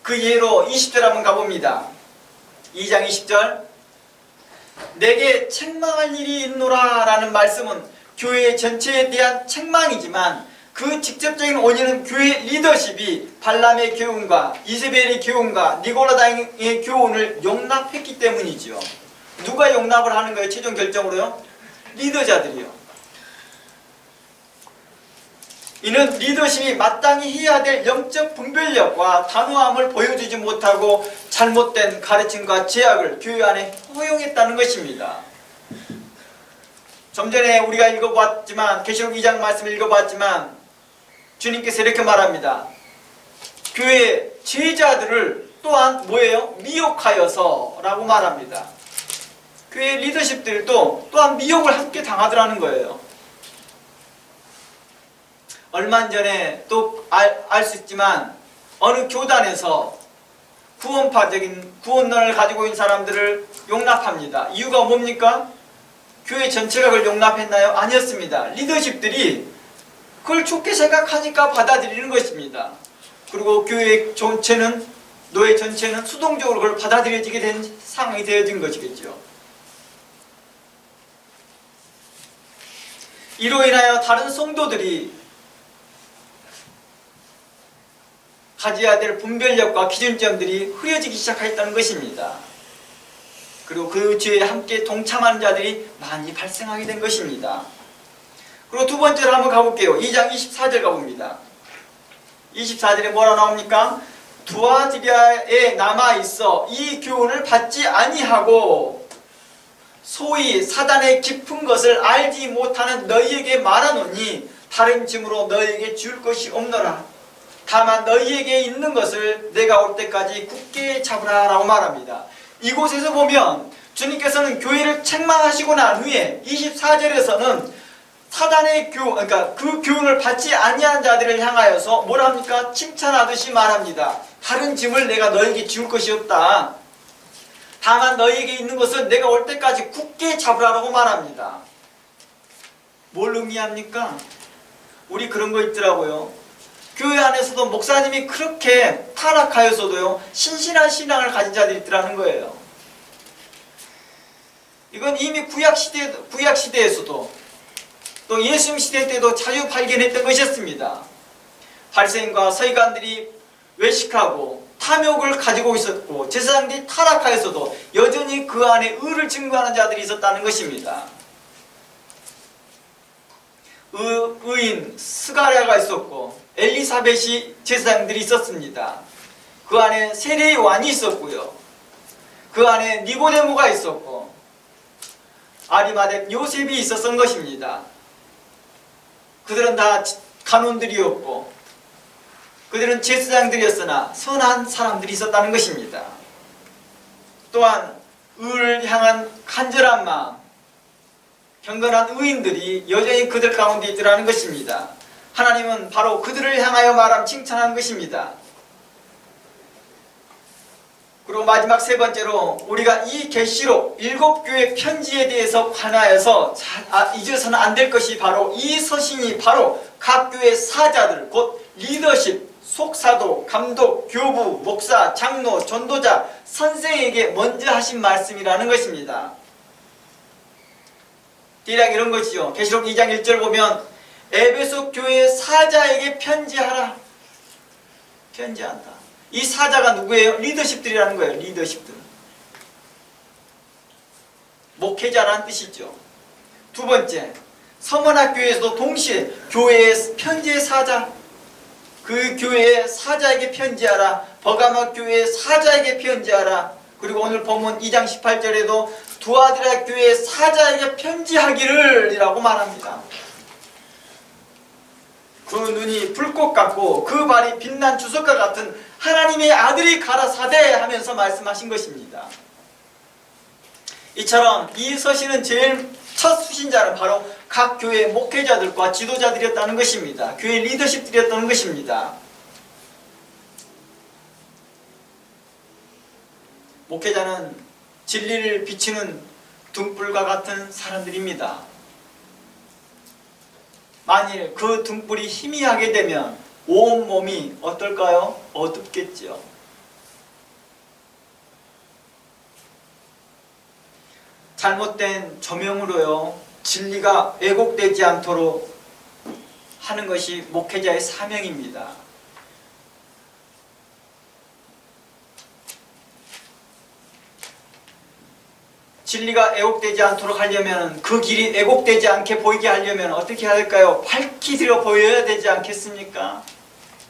그 예로 20절 한번 가봅니다. 2장 20절, 내게 책망할 일이 있노라 라는 말씀은 교회 전체에 대한 책망이지만 그 직접적인 원인은 교회 리더십이 발람의 교훈과 이세벨의 교훈과 니고라당의 교훈을 용납했기 때문이지요. 누가 용납을 하는 거예요? 최종 결정으로요? 리더자들이요. 이는 리더십이 마땅히 해야 될 영적 분별력과 단호함을 보여주지 못하고 잘못된 가르침과 제약을 교회 안에 허용했다는 것입니다. 좀 전에 우리가 읽어봤지만, 계시록 2장 말씀을 읽어봤지만 주님께서 이렇게 말합니다. 교회 제자들을 또한 뭐예요? 미혹하여서 라고 말합니다. 교회 리더십들도 또한 미혹을 함께 당하더라는 거예요. 얼마 전에 또 알 수 있지만 어느 교단에서 구원파적인 구원론을 가지고 있는 사람들을 용납합니다. 이유가 뭡니까? 교회 전체가 그걸 용납했나요? 아니었습니다. 리더십들이 그걸 좋게 생각하니까 받아들이는 것입니다. 그리고 교회 전체는, 노예 전체는 수동적으로 그걸 받아들여지게 된 상황이 되어진 것이겠죠. 이로 인하여 다른 성도들이 가져야 될 분별력과 기준점들이 흐려지기 시작했다는 것입니다. 그리고 그 죄에 함께 동참하는 자들이 많이 발생하게 된 것입니다. 그리고 두 번째로 한번 가볼게요. 2장 24절 가봅니다. 24절에 뭐라 나옵니까? 두아디라에 남아있어 이 교훈을 받지 아니하고 소위 사단의 깊은 것을 알지 못하는 너희에게 말하노니 다른 짐으로 너희에게 줄 것이 없노라. 다만 너희에게 있는 것을 내가 올 때까지 굳게 잡으라 라고 말합니다. 이곳에서 보면 주님께서는 교회를 책망하시고 난 후에 24절에서는 사단의 교훈, 그러니까 그 교훈을 받지 아니하는 자들을 향하여서 뭐라 합니까? 칭찬하듯이 말합니다. 다른 짐을 내가 너에게 지울 것이 없다. 다만 너에게 있는 것은 내가 올 때까지 굳게 잡으라고 말합니다. 뭘 의미합니까? 우리 그런 거 있더라고요. 교회 안에서도 목사님이 그렇게 타락하여서도요, 신실한 신앙을 가진 자들이 있더라는 거예요. 이건 이미 구약시대에서도 또 예수님 시대 때도 자주 발견했던 것이었습니다. 바리새인과 서기관들이 외식하고 탐욕을 가지고 있었고 제사장들이 타락하여서도 여전히 그 안에 의를 증거하는 자들이 있었다는 것입니다. 의인 스가랴가 있었고 엘리사벳이 제사장들이 있었습니다. 그 안에 세례 요한이 있었고요. 그 안에 니고데모가 있었고 아리마대 요셉이 있었던 것입니다. 그들은 다 간원들이었고 그들은 제사장들이었으나 선한 사람들이 있었다는 것입니다. 또한 의를 향한 간절한 마음, 경건한 의인들이 여전히 그들 가운데 있더라는 것입니다. 하나님은 바로 그들을 향하여 말함 칭찬한 것입니다. 그리고 마지막 세 번째로 우리가 이 계시록 7교회 편지에 대해서 관하여서 잊어서는 안 될 것이 바로 이 서신이 바로 각 교회 사자들 곧 리더십, 속사도, 감독, 교부, 목사, 장로, 전도자, 선생에게 먼저 하신 말씀이라는 것입니다. 대략 이런 것이죠. 계시록 2장 1절 보면 에베소 교회 사자에게 편지하라. 편지한다. 이 사자가 누구예요? 리더십들이라는 거예요. 리더십들. 목회자라는 뜻이죠. 두 번째, 서문학교에서도 동시에 교회의 편지의 사자, 그 교회의 사자에게 편지하라. 버가모 교회의 사자에게 편지하라. 그리고 오늘 본문 2장 18절에도 두아디라 교회의 사자에게 편지하기를 이라고 말합니다. 그 눈이 불꽃 같고 그 발이 빛난 주석과 같은 하나님의 아들이 가라사대 하면서 말씀하신 것입니다. 이처럼 이 서신은 제일 첫 수신자는 바로 각 교회 목회자들과 지도자들이었다는 것입니다. 교회 리더십들이었다는 것입니다. 목회자는 진리를 비추는 등불과 같은 사람들입니다. 만일 그 등불이 희미하게 되면 온몸이 어떨까요? 어둡겠죠. 잘못된 조명으로요, 진리가 왜곡되지 않도록 하는 것이 목회자의 사명입니다. 진리가 왜곡되지 않도록 하려면, 그 길이 왜곡되지 않게 보이게 하려면 어떻게 해야 될까요? 밝히 들어 보여야 되지 않겠습니까?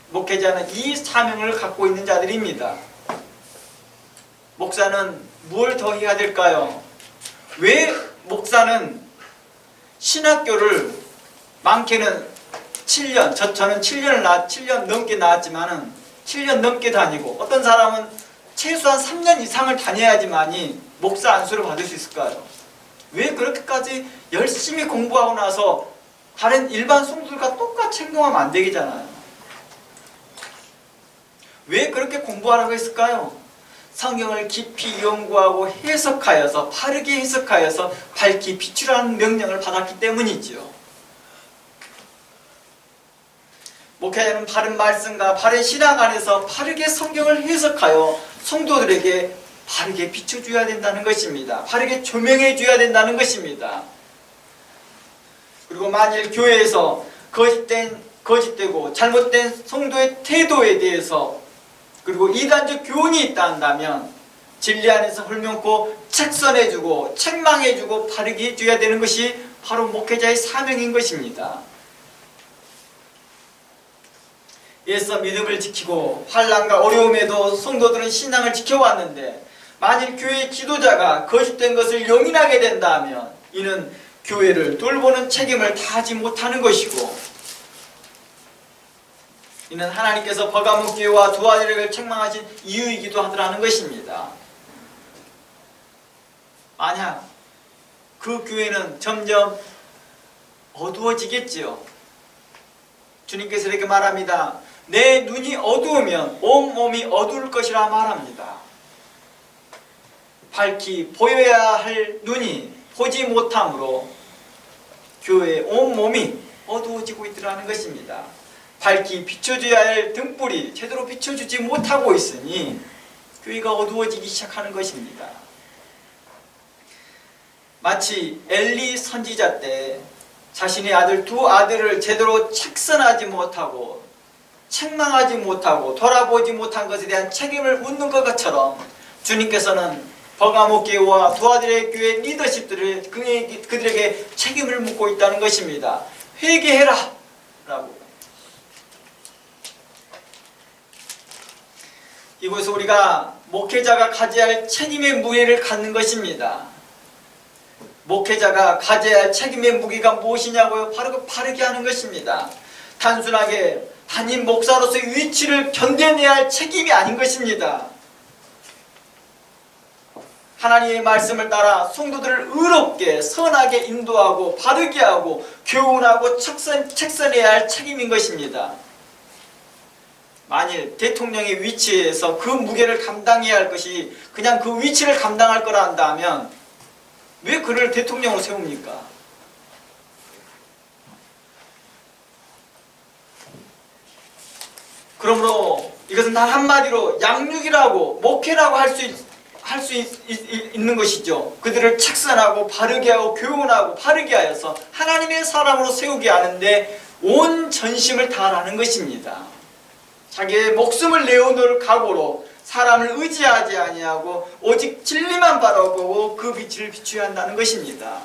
목회자는 이 사명을 갖고 있는 자들입니다. 목사는 뭘 더 해야 될까요? 왜 목사는 신학교를 많게는 7년, 저는 7년 넘게 나왔지만은 7년 넘게 다니고, 어떤 사람은 최소한 3년 이상을 다녀야지만이 목사 안수를 받을 수 있을까요? 왜 그렇게까지 열심히 공부하고 나서 다른 일반 성도들과 똑같이 행동하면 안 되겠잖아요. 왜 그렇게 공부하라고 했을까요? 성경을 깊이 연구하고 해석하여서, 바르게 해석하여서 밝히 비추라는 명령을 받았기 때문이지요. 목회자는 바른 말씀과 바른 신앙 안에서 바르게 성경을 해석하여 성도들에게 바르게 비춰줘야 된다는 것입니다. 바르게 조명해줘야 된다는 것입니다. 그리고 만일 교회에서 거짓되고 잘못된 성도의 태도에 대해서, 그리고 이단적 교훈이 있다 한다면 진리 안에서 헐면고 책선해주고 책망해주고 바르게 해줘야 되는 것이 바로 목회자의 사명인 것입니다. 예서 믿음을 지키고 환난과 어려움에도 성도들은 신앙을 지켜왔는데, 만일 교회의 지도자가 거짓된 것을 용인하게 된다면 이는 교회를 돌보는 책임을 다하지 못하는 것이고, 이는 하나님께서 버가모 교회와 두아디라를 책망하신 이유이기도 하더라는 것입니다. 만약 그 교회는 점점 어두워지겠지요. 주님께서 이렇게 말합니다. 내 눈이 어두우면 온몸이 어두울 것이라 말합니다. 밝히 보여야 할 눈이 보지 못함으로 교회의 온몸이 어두워지고 있더라는 것입니다. 밝히 비춰줘야 할 등불이 제대로 비춰주지 못하고 있으니 교회가 어두워지기 시작하는 것입니다. 마치 엘리 선지자 때 자신의 두 아들을 제대로 책선하지 못하고 책망하지 못하고 돌아보지 못한 것에 대한 책임을 묻는 것처럼, 주님께서는 버가모 교회와 두아디라 교회 리더십들을 그들에게 책임을 묻고 있다는 것입니다. 회개해라 라고. 이곳에 우리가 목회자가 가져야 할 책임의 무게를 갖는 것입니다. 목회자가 가져야 할 책임의 무게가 무엇이냐고요? 바로 바르게 하는 것입니다. 단순하게 담임 목사로서의 위치를 견뎌내야 할 책임이 아닌 것입니다. 하나님의 말씀을 따라 성도들을 의롭게 선하게 인도하고 바르게 하고 교훈하고 책선해야 할 책임인 것입니다. 만일 대통령의 위치에서 그 무게를 감당해야 할 것이 그냥 그 위치를 감당할 거라 한다면 왜 그를 대통령으로 세웁니까? 그러므로 이것은 단 한마디로 양육이라고, 목회라고 할 수 있는 것이죠. 그들을 책선하고 바르게 하고 교훈하고 바르게 하여서 하나님의 사람으로 세우게 하는데 온 전심을 다하라는 것입니다. 자기의 목숨을 내어놓을 각오로 사람을 의지하지 아니하고 오직 진리만 바라보고 그 빛을 비추어야 한다는 것입니다.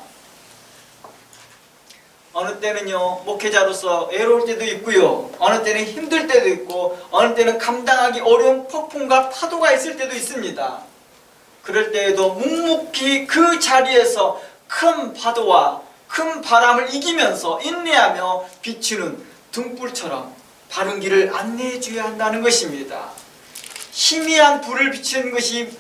어느 때는요, 목회자로서 외로울 때도 있고요, 어느 때는 힘들 때도 있고, 어느 때는 감당하기 어려운 폭풍과 파도가 있을 때도 있습니다. 그럴 때에도 묵묵히 그 자리에서 큰 파도와 큰 바람을 이기면서 인내하며 비추는 등불처럼 바른 길을 안내해 줘야 한다는 것입니다. 희미한 불을 비추는 것이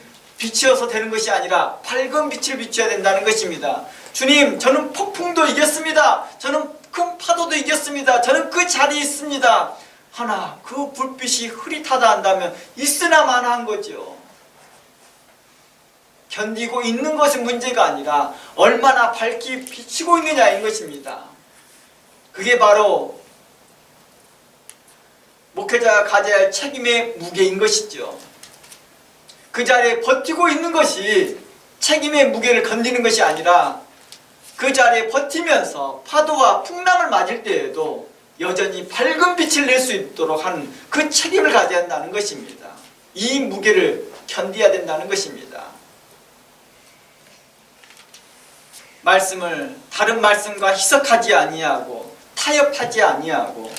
빛이어서 되는 것이 아니라 밝은 빛을 비춰야 된다는 것입니다. 주님, 저는 폭풍도 이겼습니다. 저는 큰 파도도 이겼습니다. 저는 그 자리에 있습니다. 하나 그 불빛이 흐릿하다 한다면 있으나 마나한 거죠. 견디고 있는 것이 문제가 아니라 얼마나 밝게 비치고 있느냐인 것입니다. 그게 바로 목회자가 가져야 할 책임의 무게인 것이죠. 그 자리에 버티고 있는 것이 책임의 무게를 건드리는 것이 아니라 그 자리에 버티면서 파도와 풍랑을 맞을 때에도 여전히 밝은 빛을 낼 수 있도록 하는 그 책임을 가져야 한다는 것입니다. 이 무게를 견뎌야 된다는 것입니다. 말씀을 다른 말씀과 희석하지 아니하고 타협하지 아니하고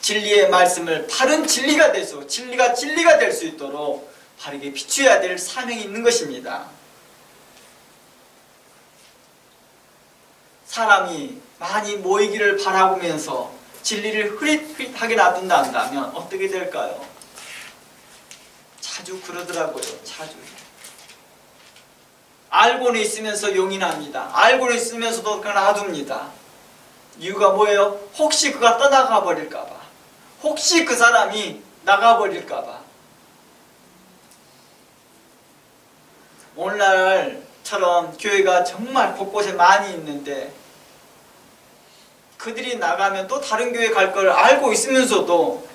진리의 말씀을 바른 진리가 돼서 진리가 될 수 있도록 바르게 비춰야 될 사명이 있는 것입니다. 사람이 많이 모이기를 바라보면서 진리를 흐릿흐릿하게 놔둔다 한다면 어떻게 될까요? 자주 그러더라고요. 자주. 알고는 있으면서 용인합니다. 알고는 있으면서도 그냥 놔둡니다. 이유가 뭐예요? 혹시 그가 떠나가 버릴까봐. 혹시 그 사람이 나가버릴까봐. 오늘날처럼 교회가 정말 곳곳에 많이 있는데 그들이 나가면 또 다른 교회 갈 걸 알고 있으면서도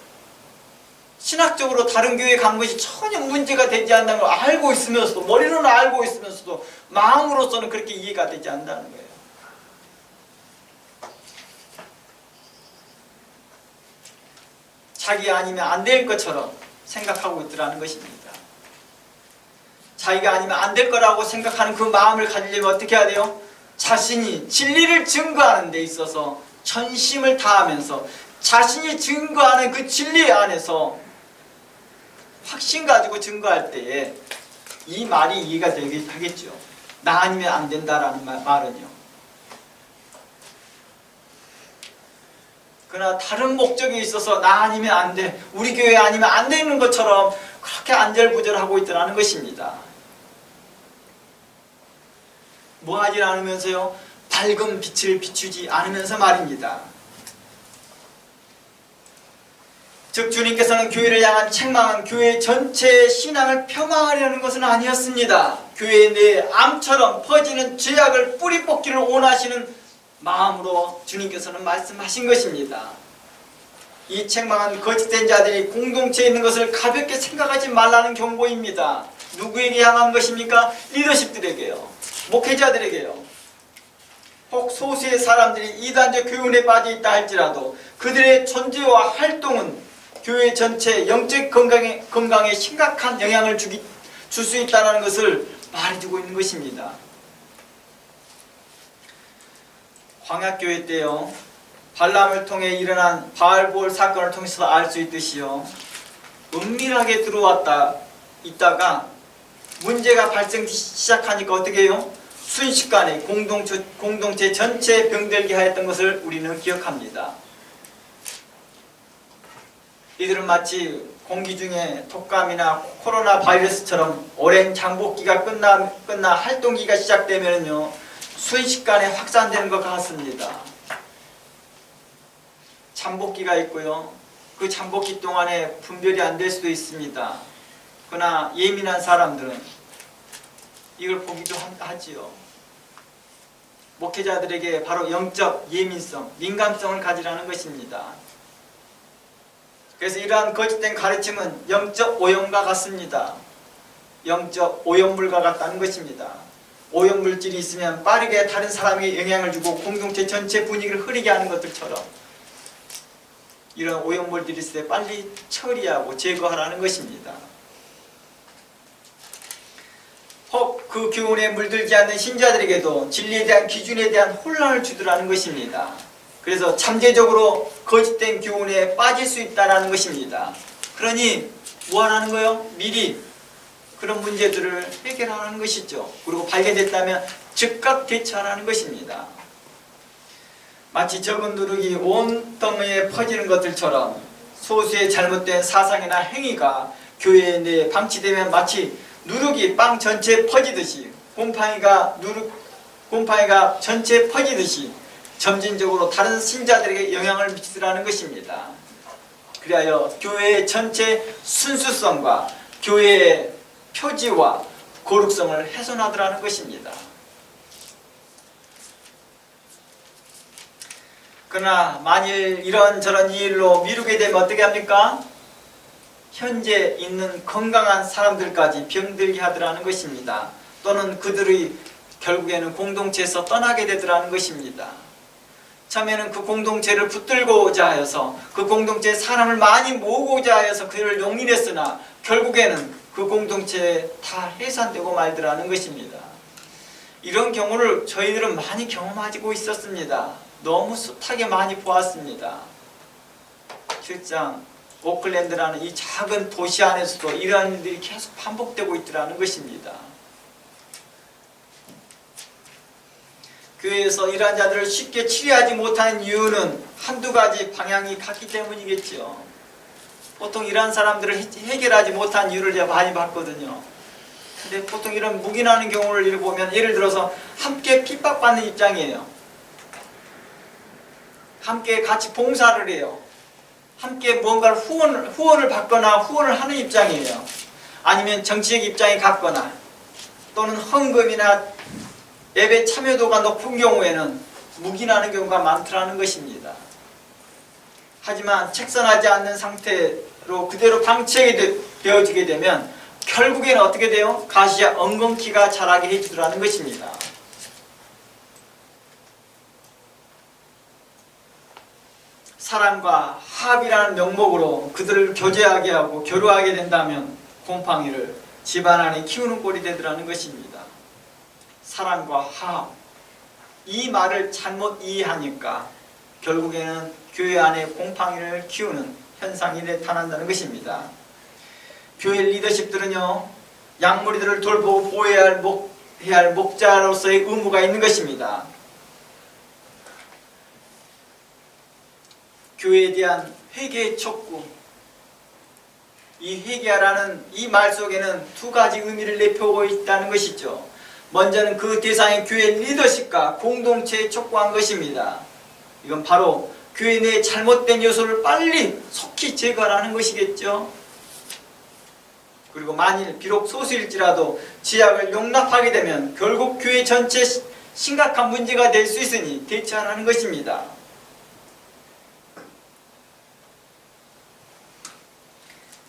신학적으로 다른 교회 간 것이 전혀 문제가 되지 않는 걸 알고 있으면서도 머리로는 알고 있으면서도 마음으로서는 그렇게 이해가 되지 않는다는 거예요. 자기 아니면 안 될 것처럼 생각하고 있더라는 것입니다. 자기가 아니면 안 될 거라고 생각하는 그 마음을 가지려면 어떻게 해야 돼요? 자신이 진리를 증거하는 데 있어서 전심을 다하면서 자신이 증거하는 그 진리 안에서 확신 가지고 증거할 때에 이 말이 이해가 되긴 하겠죠. 나 아니면 안 된다라는 말은요. 그러나 다른 목적에 있어서 나 아니면 안 돼, 우리 교회 아니면 안 되는 것처럼 그렇게 안절부절하고 있더라는 것입니다. 뭐 하지 않으면서요? 밝은 빛을 비추지 않으면서 말입니다. 즉 주님께서는 교회를 향한 책망은 교회 전체의 신앙을 폄하하려는 것은 아니었습니다. 교회 내에 암처럼 퍼지는 죄악을 뿌리 뽑기를 원하시는 마음으로 주님께서는 말씀하신 것입니다. 이 책망은 거짓된 자들이 공동체에 있는 것을 가볍게 생각하지 말라는 경고입니다. 누구에게 향한 것입니까? 리더십들에게요. 목회자들에게요. 혹 소수의 사람들이 이단적 교훈에 빠져 있다 할지라도 그들의 존재와 활동은 교회 전체 영적 건강에 심각한 영향을 줄 수 있다는 것을 말해주고 있는 것입니다. 광야교회 때요, 발람을 통해 일어난 바알볼 사건을 통해서 알 수 있듯이요, 은밀하게 있다가 문제가 발생하기 시작하니까 어떻게 해요? 순식간에 공동체 전체에 병들게 하였던 것을 우리는 기억합니다. 이들은 마치 공기 중에 독감이나 코로나 바이러스처럼 오랜 장복기가 끝나 활동기가 시작되면요, 순식간에 확산되는 것 같습니다. 잠복기가 있고요, 그 잠복기 동안에 분별이 안 될 수도 있습니다. 그러나 예민한 사람들은 이걸 보기도 하지요. 목회자들에게 바로 영적 예민성, 민감성을 가지라는 것입니다. 그래서 이러한 거짓된 가르침은 영적 오염과 같습니다. 영적 오염물과 같다는 것입니다. 오염물질이 있으면 빠르게 다른 사람에게 영향을 주고 공동체 전체 분위기를 흐리게 하는 것들처럼 이런 오염물질이 있을 때 빨리 처리하고 제거하라는 것입니다. 혹 그 교훈에 물들지 않는 신자들에게도 진리에 대한 기준에 대한 혼란을 주더라는 것입니다. 그래서 잠재적으로 거짓된 교훈에 빠질 수 있다는 것입니다. 그러니 뭐 하라는 거예요? 미리 그런 문제들을 해결하라는 것이죠. 그리고 발견됐다면 즉각 대처하라는 것입니다. 마치 적은 누룩이 온 덩이에 퍼지는 것들처럼 소수의 잘못된 사상이나 행위가 교회 내에 방치되면 마치 누룩이 빵 전체에 퍼지듯이 곰팡이가 전체에 퍼지듯이 점진적으로 다른 신자들에게 영향을 미치더라는 것입니다. 그리하여 교회의 전체 순수성과 교회의 표지와 거룩성을 훼손하더라는 것입니다. 그러나 만일 이런저런 일로 미루게 되면 어떻게 합니까? 현재 있는 건강한 사람들까지 병들게 하더라는 것입니다. 또는 그들이 결국에는 공동체에서 떠나게 되더라는 것입니다. 처음에는 그 공동체를 붙들고자 하여서 그 공동체에 사람을 많이 모으고자 하여서 그를 용인했으나 결국에는 그 공동체에 다 해산되고 말더라는 것입니다. 이런 경우를 저희들은 많이 경험하고 있었습니다. 너무 숱하게 많이 보았습니다. 실상 오클랜드라는 이 작은 도시 안에서도 이러한 일들이 계속 반복되고 있더라는 것입니다. 교회에서 이러한 자들을 쉽게 치료하지 못하는 이유는 한두 가지 방향이 같기 때문이겠죠. 보통 이러한 사람들을 해결하지 못한 이유를 제가 많이 봤거든요. 근데 보통 이런 묵인하는 경우를 보면 예를 들어서 함께 핍박받는 입장이에요. 함께 같이 봉사를 해요. 함께 뭔가를 후원을 받거나 후원을 하는 입장이에요. 아니면 정치적 입장이 같거나 또는 헌금이나 예배 참여도가 높은 경우에는 묵인하는 경우가 많더라는 것입니다. 하지만 책선하지 않는 상태로 그대로 방치하게 되어지게 되면 결국에는 어떻게 돼요? 가시와 엉겅퀴가 자라게 해주더라는 것입니다. 사랑과 합이라는 명목으로 그들을 교제하게 하고 교류하게 된다면 곰팡이를 집안 안에 키우는 꼴이 되더라는 것입니다. 사랑과 합, 이 말을 잘못 이해하니까 결국에는 교회 안에 곰팡이를 키우는 현상이 나타난다는 것입니다. 교회 리더십들은요, 양무리들을 돌보고 보호해야 할 목자로서의 의무가 있는 것입니다. 교회에 대한 회개의 촉구, 이 회개하라는 이 말 속에는 두 가지 의미를 내포하고 있다는 것이죠. 먼저는 그 대상의 교회 리더십과 공동체에 촉구한 것입니다. 이건 바로 교회 내의 잘못된 요소를 빨리 속히 제거하라는 것이겠죠. 그리고 만일 비록 소수일지라도 죄악을 용납하게 되면 결국 교회 전체에 심각한 문제가 될 수 있으니 대처하라는 것입니다.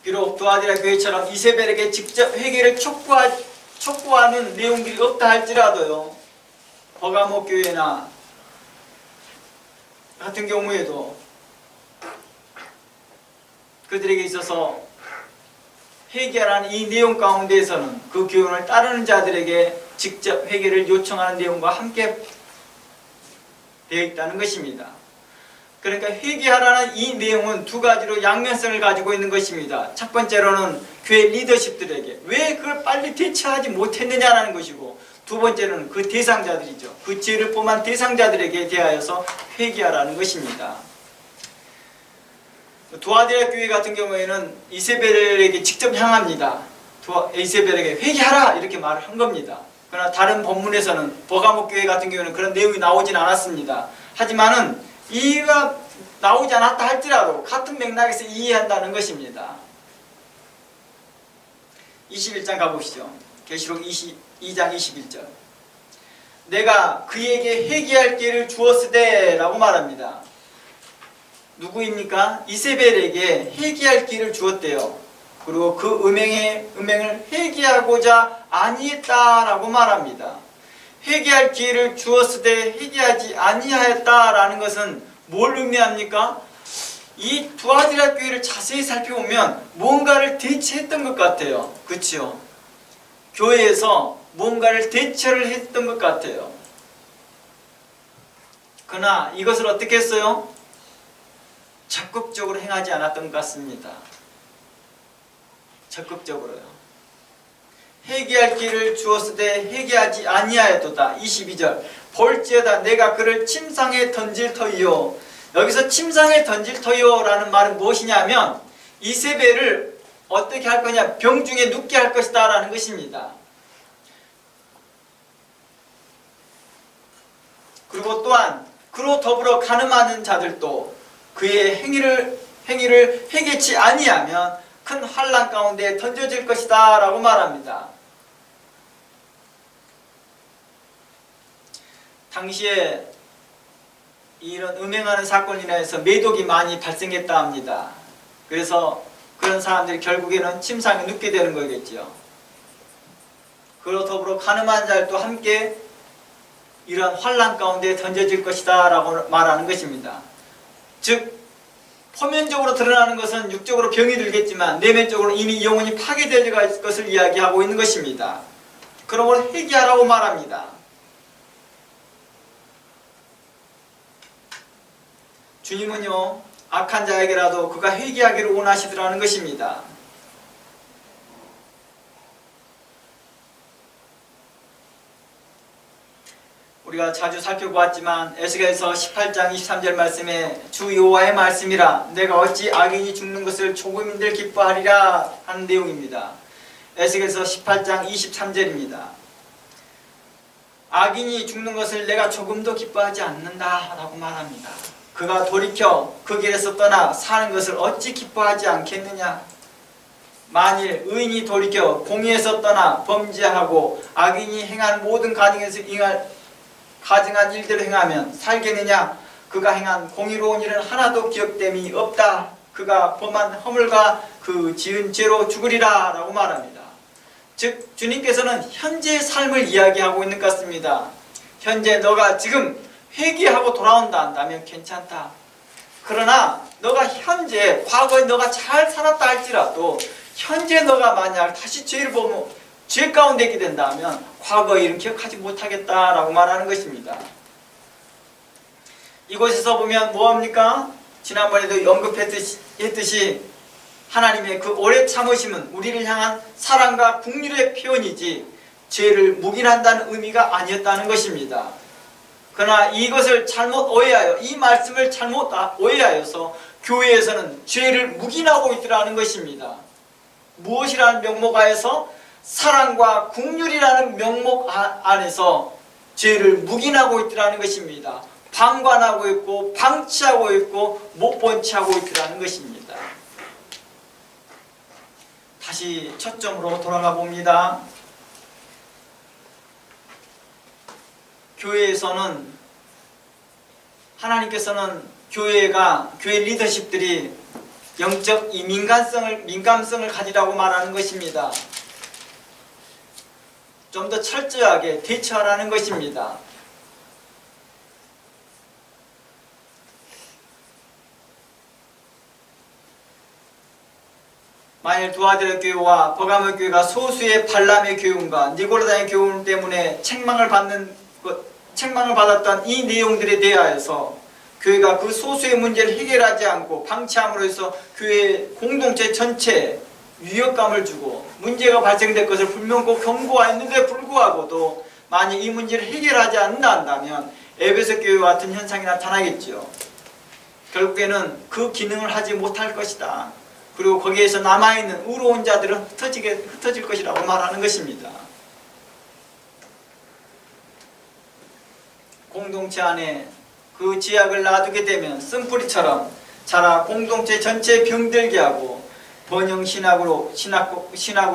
비록 두아디라 교회처럼 이세벨에게 직접 회개를 촉구하는 내용들이 없다 할지라도요, 버가모 교회나 같은 경우에도 그들에게 있어서 회개하라는 이 내용 가운데에서는 그 교훈을 따르는 자들에게 직접 회개를 요청하는 내용과 함께 되어 있다는 것입니다. 그러니까 회개하라는 이 내용은 두 가지로 양면성을 가지고 있는 것입니다. 첫 번째로는 교회 리더십들에게 왜 그걸 빨리 대처하지 못했느냐라는 것이고, 두 번째는 그 대상자들이죠. 그 죄를 범한 대상자들에게 대하여서 회개하라는 것입니다. 두아디라 교회 같은 경우에는 이세벨에게 직접 향합니다. 이세벨에게 회개하라 이렇게 말을 한 겁니다. 그러나 다른 본문에서는 버가모 교회 같은 경우는 그런 내용이 나오진 않았습니다. 하지만은 이해가 나오지 않았다 할지라도 같은 맥락에서 이해한다는 것입니다. 21장 가보시죠. 계시록 22장 21절. 내가 그에게 회개할 기회를 주었으되 라고 말합니다. 누구입니까? 이세벨에게 회개할 기회를 주었대요. 그리고 그 음행을 회개하고자 아니했다라고 말합니다. 회개할 기회를 주었으되 회개하지 아니하였다라는 것은 뭘 의미합니까? 이 두아디라 교회를 자세히 살펴보면 뭔가를 대체했던 것 같아요. 그렇죠? 교회에서 뭔가를 대처를 했던 것 같아요. 그러나 이것을 어떻게 했어요? 적극적으로 행하지 않았던 것 같습니다. 적극적으로요. 회개할 기회를 주었으되 회개하지 아니하였도다. 22절. 볼지어다 내가 그를 침상에 던질 터이요. 여기서 침상에 던질 터이요 라는 말은 무엇이냐면 이세벨을 어떻게 할 거냐? 병중에 눕게 할 것이다 라는 것입니다. 그리고 또한 그로 더불어 간음하는 자들도 그의 행위를 회개치 아니하면 큰 환난 가운데 던져질 것이다 라고 말합니다. 당시에 이런 음행하는 사건으로 인해서 매독이 많이 발생했다 합니다. 그래서 그런 사람들이 결국에는 침상에 눕게 되는 거겠죠. 그로 더불어 간음한 자들도 함께 이러한 환난 가운데 던져질 것이다 라고 말하는 것입니다. 즉 표면적으로 드러나는 것은 육적으로 병이 들겠지만 내면적으로 이미 영혼이 파괴될 것을 이야기하고 있는 것입니다. 그러므로 회개하라고 말합니다. 주님은요, 악한 자에게라도 그가 회개하기를 원하시더라는 것입니다. 우리가 자주 살펴보았지만 에스겔서 18장 23절 말씀에 주 여호와의 말씀이라 내가 어찌 악인이 죽는 것을 조금인들 기뻐하리라 하는 내용입니다. 에스겔서 18장 23절입니다. 악인이 죽는 것을 내가 조금도 기뻐하지 않는다 라고 말합니다. 그가 돌이켜 그 길에서 떠나 사는 것을 어찌 기뻐하지 않겠느냐. 만일 의인이 돌이켜 공의에서 떠나 범죄하고 악인이 행한 모든 가증한 일대로 행하면 살겠느냐. 그가 행한 공의로운 일은 하나도 기억됨이 없다. 그가 범한 허물과 그 지은 죄로 죽으리라 라고 말합니다. 즉 주님께서는 현재의 삶을 이야기하고 있는 것 같습니다. 현재 너가 지금 회개하고 돌아온다 한다면 괜찮다. 그러나 너가 현재 과거에 너가 잘 살았다 할지라도 현재 너가 만약 다시 죄를 보면 죄 가운데 있게 된다면 과거의 일은 기억하지 못하겠다라고 말하는 것입니다. 이곳에서 보면 뭐합니까? 지난번에도 언급했듯이 하나님의 그 오래 참으심은 우리를 향한 사랑과 긍휼의 표현이지 죄를 묵인한다는 의미가 아니었다는 것입니다. 그러나 이것을 잘못 오해하여 이 말씀을 잘못 오해하여서 교회에서는 죄를 묵인하고 있더라는 것입니다. 무엇이라는 명목 하에서 사랑과 긍휼이라는 명목 안에서 죄를 묵인하고 있더라는 것입니다. 방관하고 있고 방치하고 있고 못 본 채 하고 있더라는 것입니다. 다시 초점으로 돌아가 봅니다. 교회에서는 하나님께서는 교회 리더십들이 영적 이 민감성을 가지라고 말하는 것입니다. 좀 더 철저하게 대처하라는 것입니다. 만일 두아디라 교회와 버가모 교회가 소수의 발람의 교훈과 니고라다의 교훈 때문에 책망을 받았던 이 내용들에 대하여서 교회가 그 소수의 문제를 해결하지 않고 방치함으로 해서 교회 공동체 전체에 위협감을 주고 문제가 발생될 것을 분명히 경고하였는데 불구하고도 만약 이 문제를 해결하지 않는다 한다면 에베소 교회와 같은 현상이 나타나겠죠. 결국에는 그 기능을 하지 못할 것이다. 그리고 거기에서 남아있는 의로운 자들은 흩어질 것이라고 말하는 것입니다. 공동체 안에 그 지약을 놔두게 되면 쓴뿌리처럼 자라 공동체 전체에 병들게 하고 번영신학으로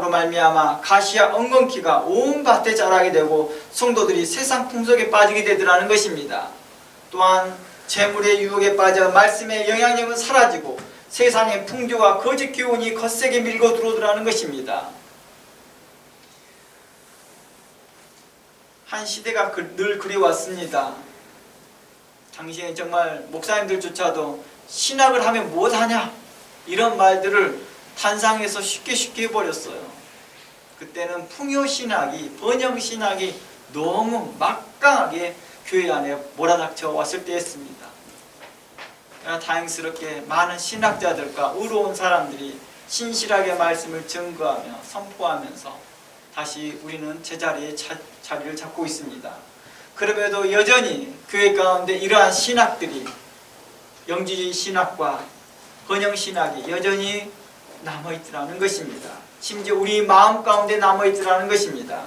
말미암아 가시와 엉겅퀴가 온 밭에 자라게 되고 성도들이 세상 풍속에 빠지게 되더라는 것입니다. 또한 재물의 유혹에 빠져 말씀의 영향력은 사라지고 세상의 풍조와 거짓 교훈이 거세게 밀고 들어오더라는 것입니다. 한 시대가 늘 그리웠습니다. 당시에 정말 목사님들조차도 신학을 하면 무엇하냐 이런 말들을 단상에서 쉽게 해버렸어요. 그때는 풍요신학이 번영신학이 너무 막강하게 교회 안에 몰아닥쳐 왔을 때였습니다. 그러나 다행스럽게 많은 신학자들과 의로운 사람들이 신실하게 말씀을 증거하며 선포하면서 다시 우리는 제자리에 자리를 잡고 있습니다. 그럼에도 여전히 교회 가운데 이러한 신학들이 영지주의 신학과 번영신학이 여전히 남아있더라는 것입니다. 심지어 우리 마음 가운데 남아있더라는 것입니다.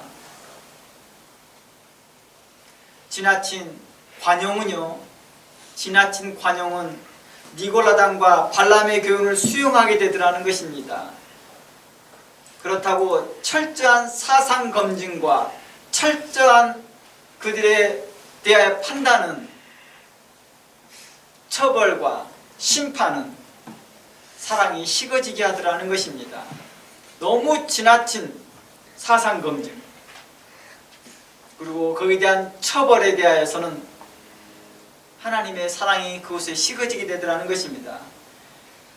지나친 관용은 니골라당과 발람의 교훈을 수용하게 되더라는 것입니다. 그렇다고 철저한 사상 검증과 철저한 그들에 대하여 판단은, 처벌과 심판은 사랑이 식어지게 하더라는 것입니다. 너무 지나친 사상 검증, 그리고 거기에 대한 처벌에 대하여서는 하나님의 사랑이 그곳에 식어지게 되더라는 것입니다.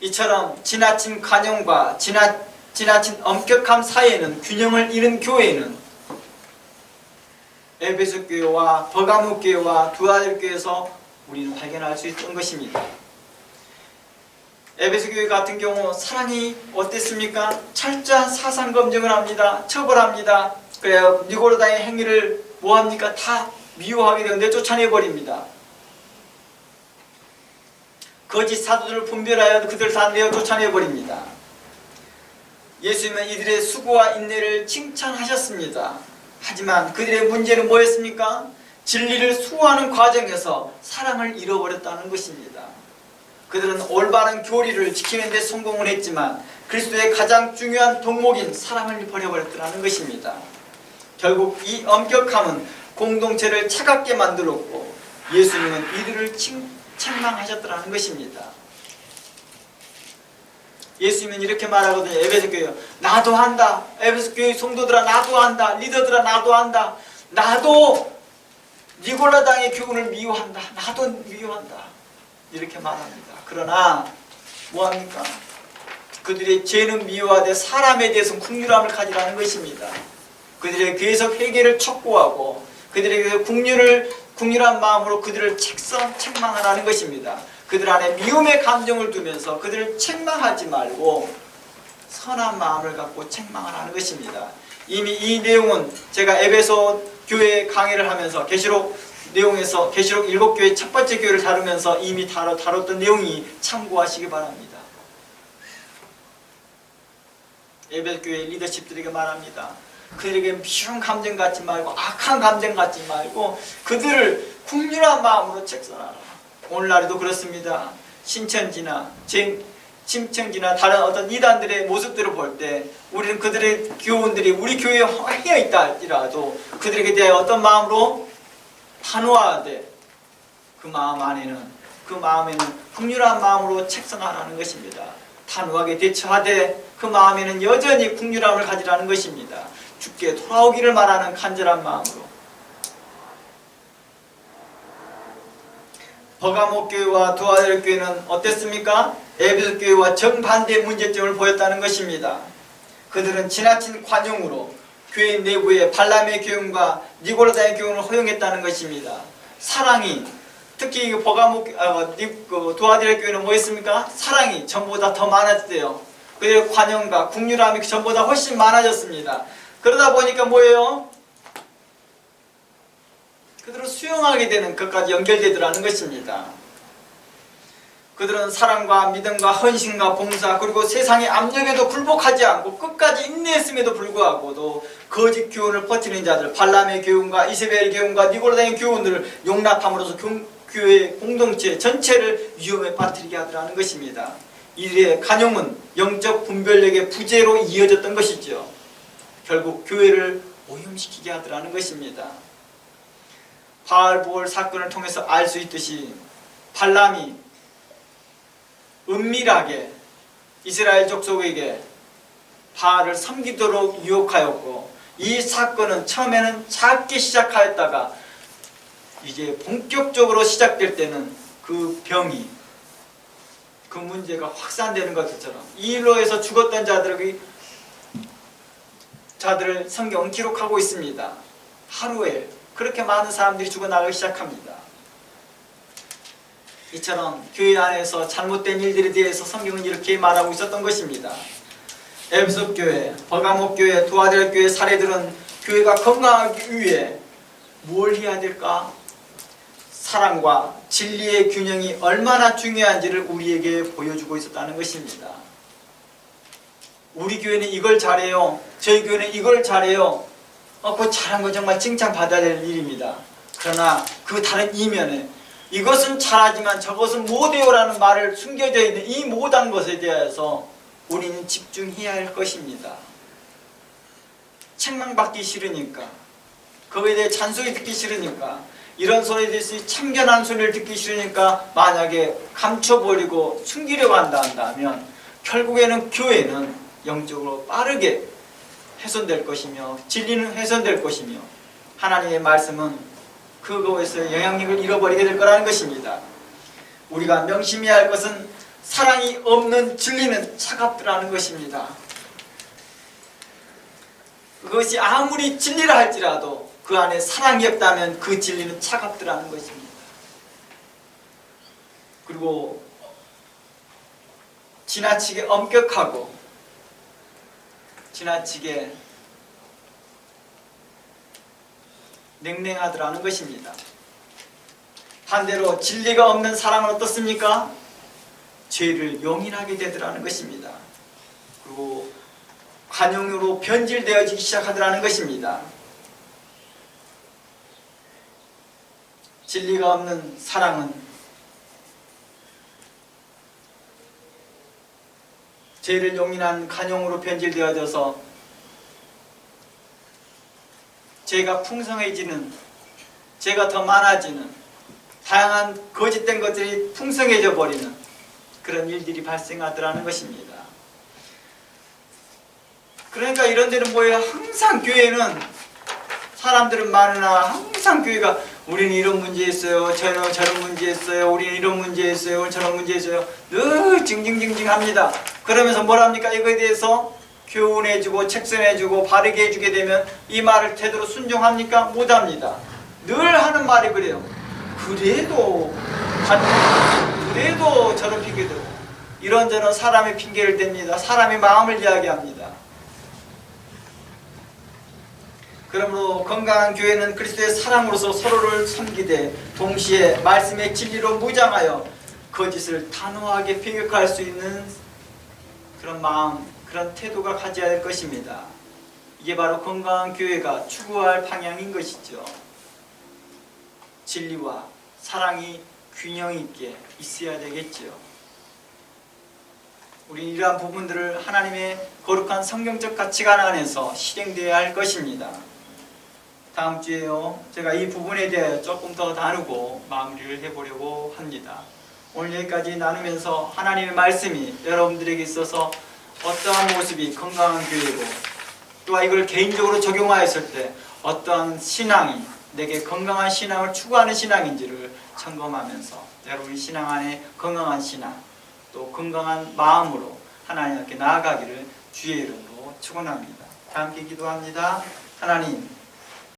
이처럼 지나친 관용과 지나친 엄격함 사이에는, 균형을 잃은 교회는 에베소 교회와 버가모 교회와 두아델 교회에서 우리는 발견할 수 있던 것입니다. 에베소 교회 같은 경우 사랑이 어땠습니까? 철저한 사상 검증을 합니다. 처벌합니다. 그래요. 니고라당의 행위를 뭐합니까? 다 미워하게 되고 내쫓아내버립니다. 거짓 사도들을 분별하여 그들을 다 내쫓아내버립니다. 예수님은 이들의 수고와 인내를 칭찬하셨습니다. 하지만 그들의 문제는 뭐였습니까? 진리를 수호하는 과정에서 사랑을 잃어버렸다는 것입니다. 그들은 올바른 교리를 지키는 데 성공을 했지만 그리스도의 가장 중요한 덕목인 사랑을 버려버렸다는 것입니다. 결국 이 엄격함은 공동체를 차갑게 만들었고 예수님은 이들을 책망하셨다는 것입니다. 예수님은 이렇게 말하거든요. 에베소 교회, 나도 한다. 에베소 교회 성도들아, 나도 한다. 리더들아, 나도 한다. 나도 니골라당의 교훈을 미워한다. 나도 미워한다. 이렇게 말합니다. 그러나 뭐합니까? 그들의 죄는 미워하되 사람에 대해서는 긍휼함을 가지라는 것입니다. 그들의 계속 회개를 촉구하고 그들에게 긍휼한 마음으로 그들을 책망하라는 것입니다. 그들 안에 미움의 감정을 두면서 그들을 책망하지 말고 선한 마음을 갖고 책망하라는 것입니다. 이미 이 내용은 제가 에베소 교회 강의를 하면서 계시록 내용에서 계시록 7교회 첫 번째 교회를 다루면서 이미 다뤘던 내용이 참고하시기 바랍니다. 에베소 교회 리더십들에게 말합니다. 그들에게 미운 감정 갖지 말고 악한 감정 갖지 말고 그들을 긍휼한 마음으로 책선하라. 오늘날에도 그렇습니다. 신천지나 다른 어떤 이단들의 모습들을 볼 때 우리는 그들의 교훈들이 우리 교회에 허여 있다 할지라도 그들에게 대해 어떤 마음으로 단호하되 그 마음에는 긍휼한 마음으로 책선하라는 것입니다. 단호하게 대처하되 그 마음에는 여전히 긍휼함을 가지라는 것입니다. 주께 돌아오기를 말하는 간절한 마음으로. 버가모 교회와 두아델 교회는 어땠습니까? 에베소 교회와 정반대의 문제점을 보였다는 것입니다. 그들은 지나친 관용으로 교회 내부에 발람의 교훈과 니고라당의 교훈을 허용했다는 것입니다. 사랑이, 특히 두아델 교회는 뭐였습니까? 사랑이 전보다 더 많아졌대요. 그들의 관용과 긍휼함이 전보다 훨씬 많아졌습니다. 그러다 보니까 뭐예요? 그들은 수용하게 되는 것까지 연결되더라는 것입니다. 그들은 사랑과 믿음과 헌신과 봉사 그리고 세상의 압력에도 굴복하지 않고 끝까지 인내했음에도 불구하고도 거짓 교훈을 퍼뜨리는 자들, 발람의 교훈과 이세벨의 교훈과 니고라당의 교훈들을 용납함으로써 교회 공동체 전체를 위험에 빠뜨리게 하더라는 것입니다. 이들의 간용은 영적 분별력의 부재로 이어졌던 것이죠. 결국 교회를 오염시키게 하더라는 것입니다. 바알보올 사건을 통해서 알 수 있듯이 발람이 은밀하게 이스라엘 족속에게 바알을 섬기도록 유혹하였고 이 사건은 처음에는 작게 시작하였다가 이제 본격적으로 시작될 때는 그 병이 그 문제가 확산되는 것처럼 이 일로 해서 죽었던 자들을 성경은 기록하고 있습니다. 하루에 그렇게 많은 사람들이 죽어나가기 시작합니다. 이처럼 교회 안에서 잘못된 일들에 대해서 성경은 이렇게 말하고 있었던 것입니다. 에베소 교회, 버가모 교회, 두아델 교회 사례들은 교회가 건강하기 위해 뭘 해야 될까? 사랑과 진리의 균형이 얼마나 중요한지를 우리에게 보여주고 있었다는 것입니다. 우리 교회는 이걸 잘해요. 저희 교회는 이걸 잘해요. 그 잘한 건 정말 칭찬받아야 될 일입니다. 그러나 그 다른 이면에 이것은 잘하지만 저것은 못해요라는 말을 숨겨져 있는 이 못한 것에 대해서 우리는 집중해야 할 것입니다. 책망받기 싫으니까, 거기에 대해 잔소리 듣기 싫으니까, 이런 소리에 대해서 참견한 소리를 듣기 싫으니까 만약에 감춰버리고 숨기려고 한다면 결국에는 교회는 영적으로 빠르게 훼손될 것이며 진리는 훼손될 것이며 하나님의 말씀은 그거에서 영향력을 잃어버리게 될 거라는 것입니다. 우리가 명심해야 할 것은 사랑이 없는 진리는 차갑더라는 것입니다. 그것이 아무리 진리라 할지라도 그 안에 사랑이 없다면 그 진리는 차갑더라는 것입니다. 그리고 지나치게 엄격하고 지나치게 냉랭하더라는 것입니다. 반대로 진리가 없는 사랑은 어떻습니까? 죄를 용인하게 되더라는 것입니다. 그리고 관용으로 변질되어지기 시작하더라는 것입니다. 진리가 없는 사랑은 죄를 용인한 관용으로 변질되어져서 죄가 풍성해지는, 죄가 더 많아지는, 다양한 거짓된 것들이 풍성해져 버리는 그런 일들이 발생하더라는 것입니다. 그러니까 이런 데는 뭐예요? 항상 교회는 사람들은 많으나 항상 교회가 우리는 이런 문제 있어요, 저는 저런 문제 있어요, 우리는 이런 문제 있어요, 저런 문제 있어요, 늘 징징징징합니다. 그러면서 뭐랍니까? 이거에 대해서 교훈해주고 책선해주고 바르게 해주게 되면 이 말을 태도로 순종합니까? 못합니다. 늘 하는 말이 그래요. 그래도 저런 핑계대고 이런저런 사람의 핑계를 댑니다. 사람의 마음을 이야기합니다. 그러므로 건강한 교회는 그리스도의 사랑으로서 서로를 섬기되 동시에 말씀의 진리로 무장하여 거짓을 단호하게 배격할 수 있는 그런 마음, 그런 태도가 가져야 할 것입니다. 이게 바로 건강한 교회가 추구할 방향인 것이죠. 진리와 사랑이 균형 있게 있어야 되겠지요. 우리 이러한 부분들을 하나님의 거룩한 성경적 가치관 안에서 실행되어야 할 것입니다. 다음 주에요, 제가 이 부분에 대해 조금 더 다루고 마무리를 해보려고 합니다. 오늘 여기까지 나누면서 하나님의 말씀이 여러분들에게 있어서 어떠한 모습이 건강한 교회고 또한 이걸 개인적으로 적용하였을 때 어떠한 신앙이 내게 건강한 신앙을 추구하는 신앙인지를 점검하면서 여러분의 신앙 안에 건강한 신앙 또 건강한 마음으로 하나님 앞에 나아가기를 주의 이름으로 축원합니다. 다 함께 기도합니다. 하나님,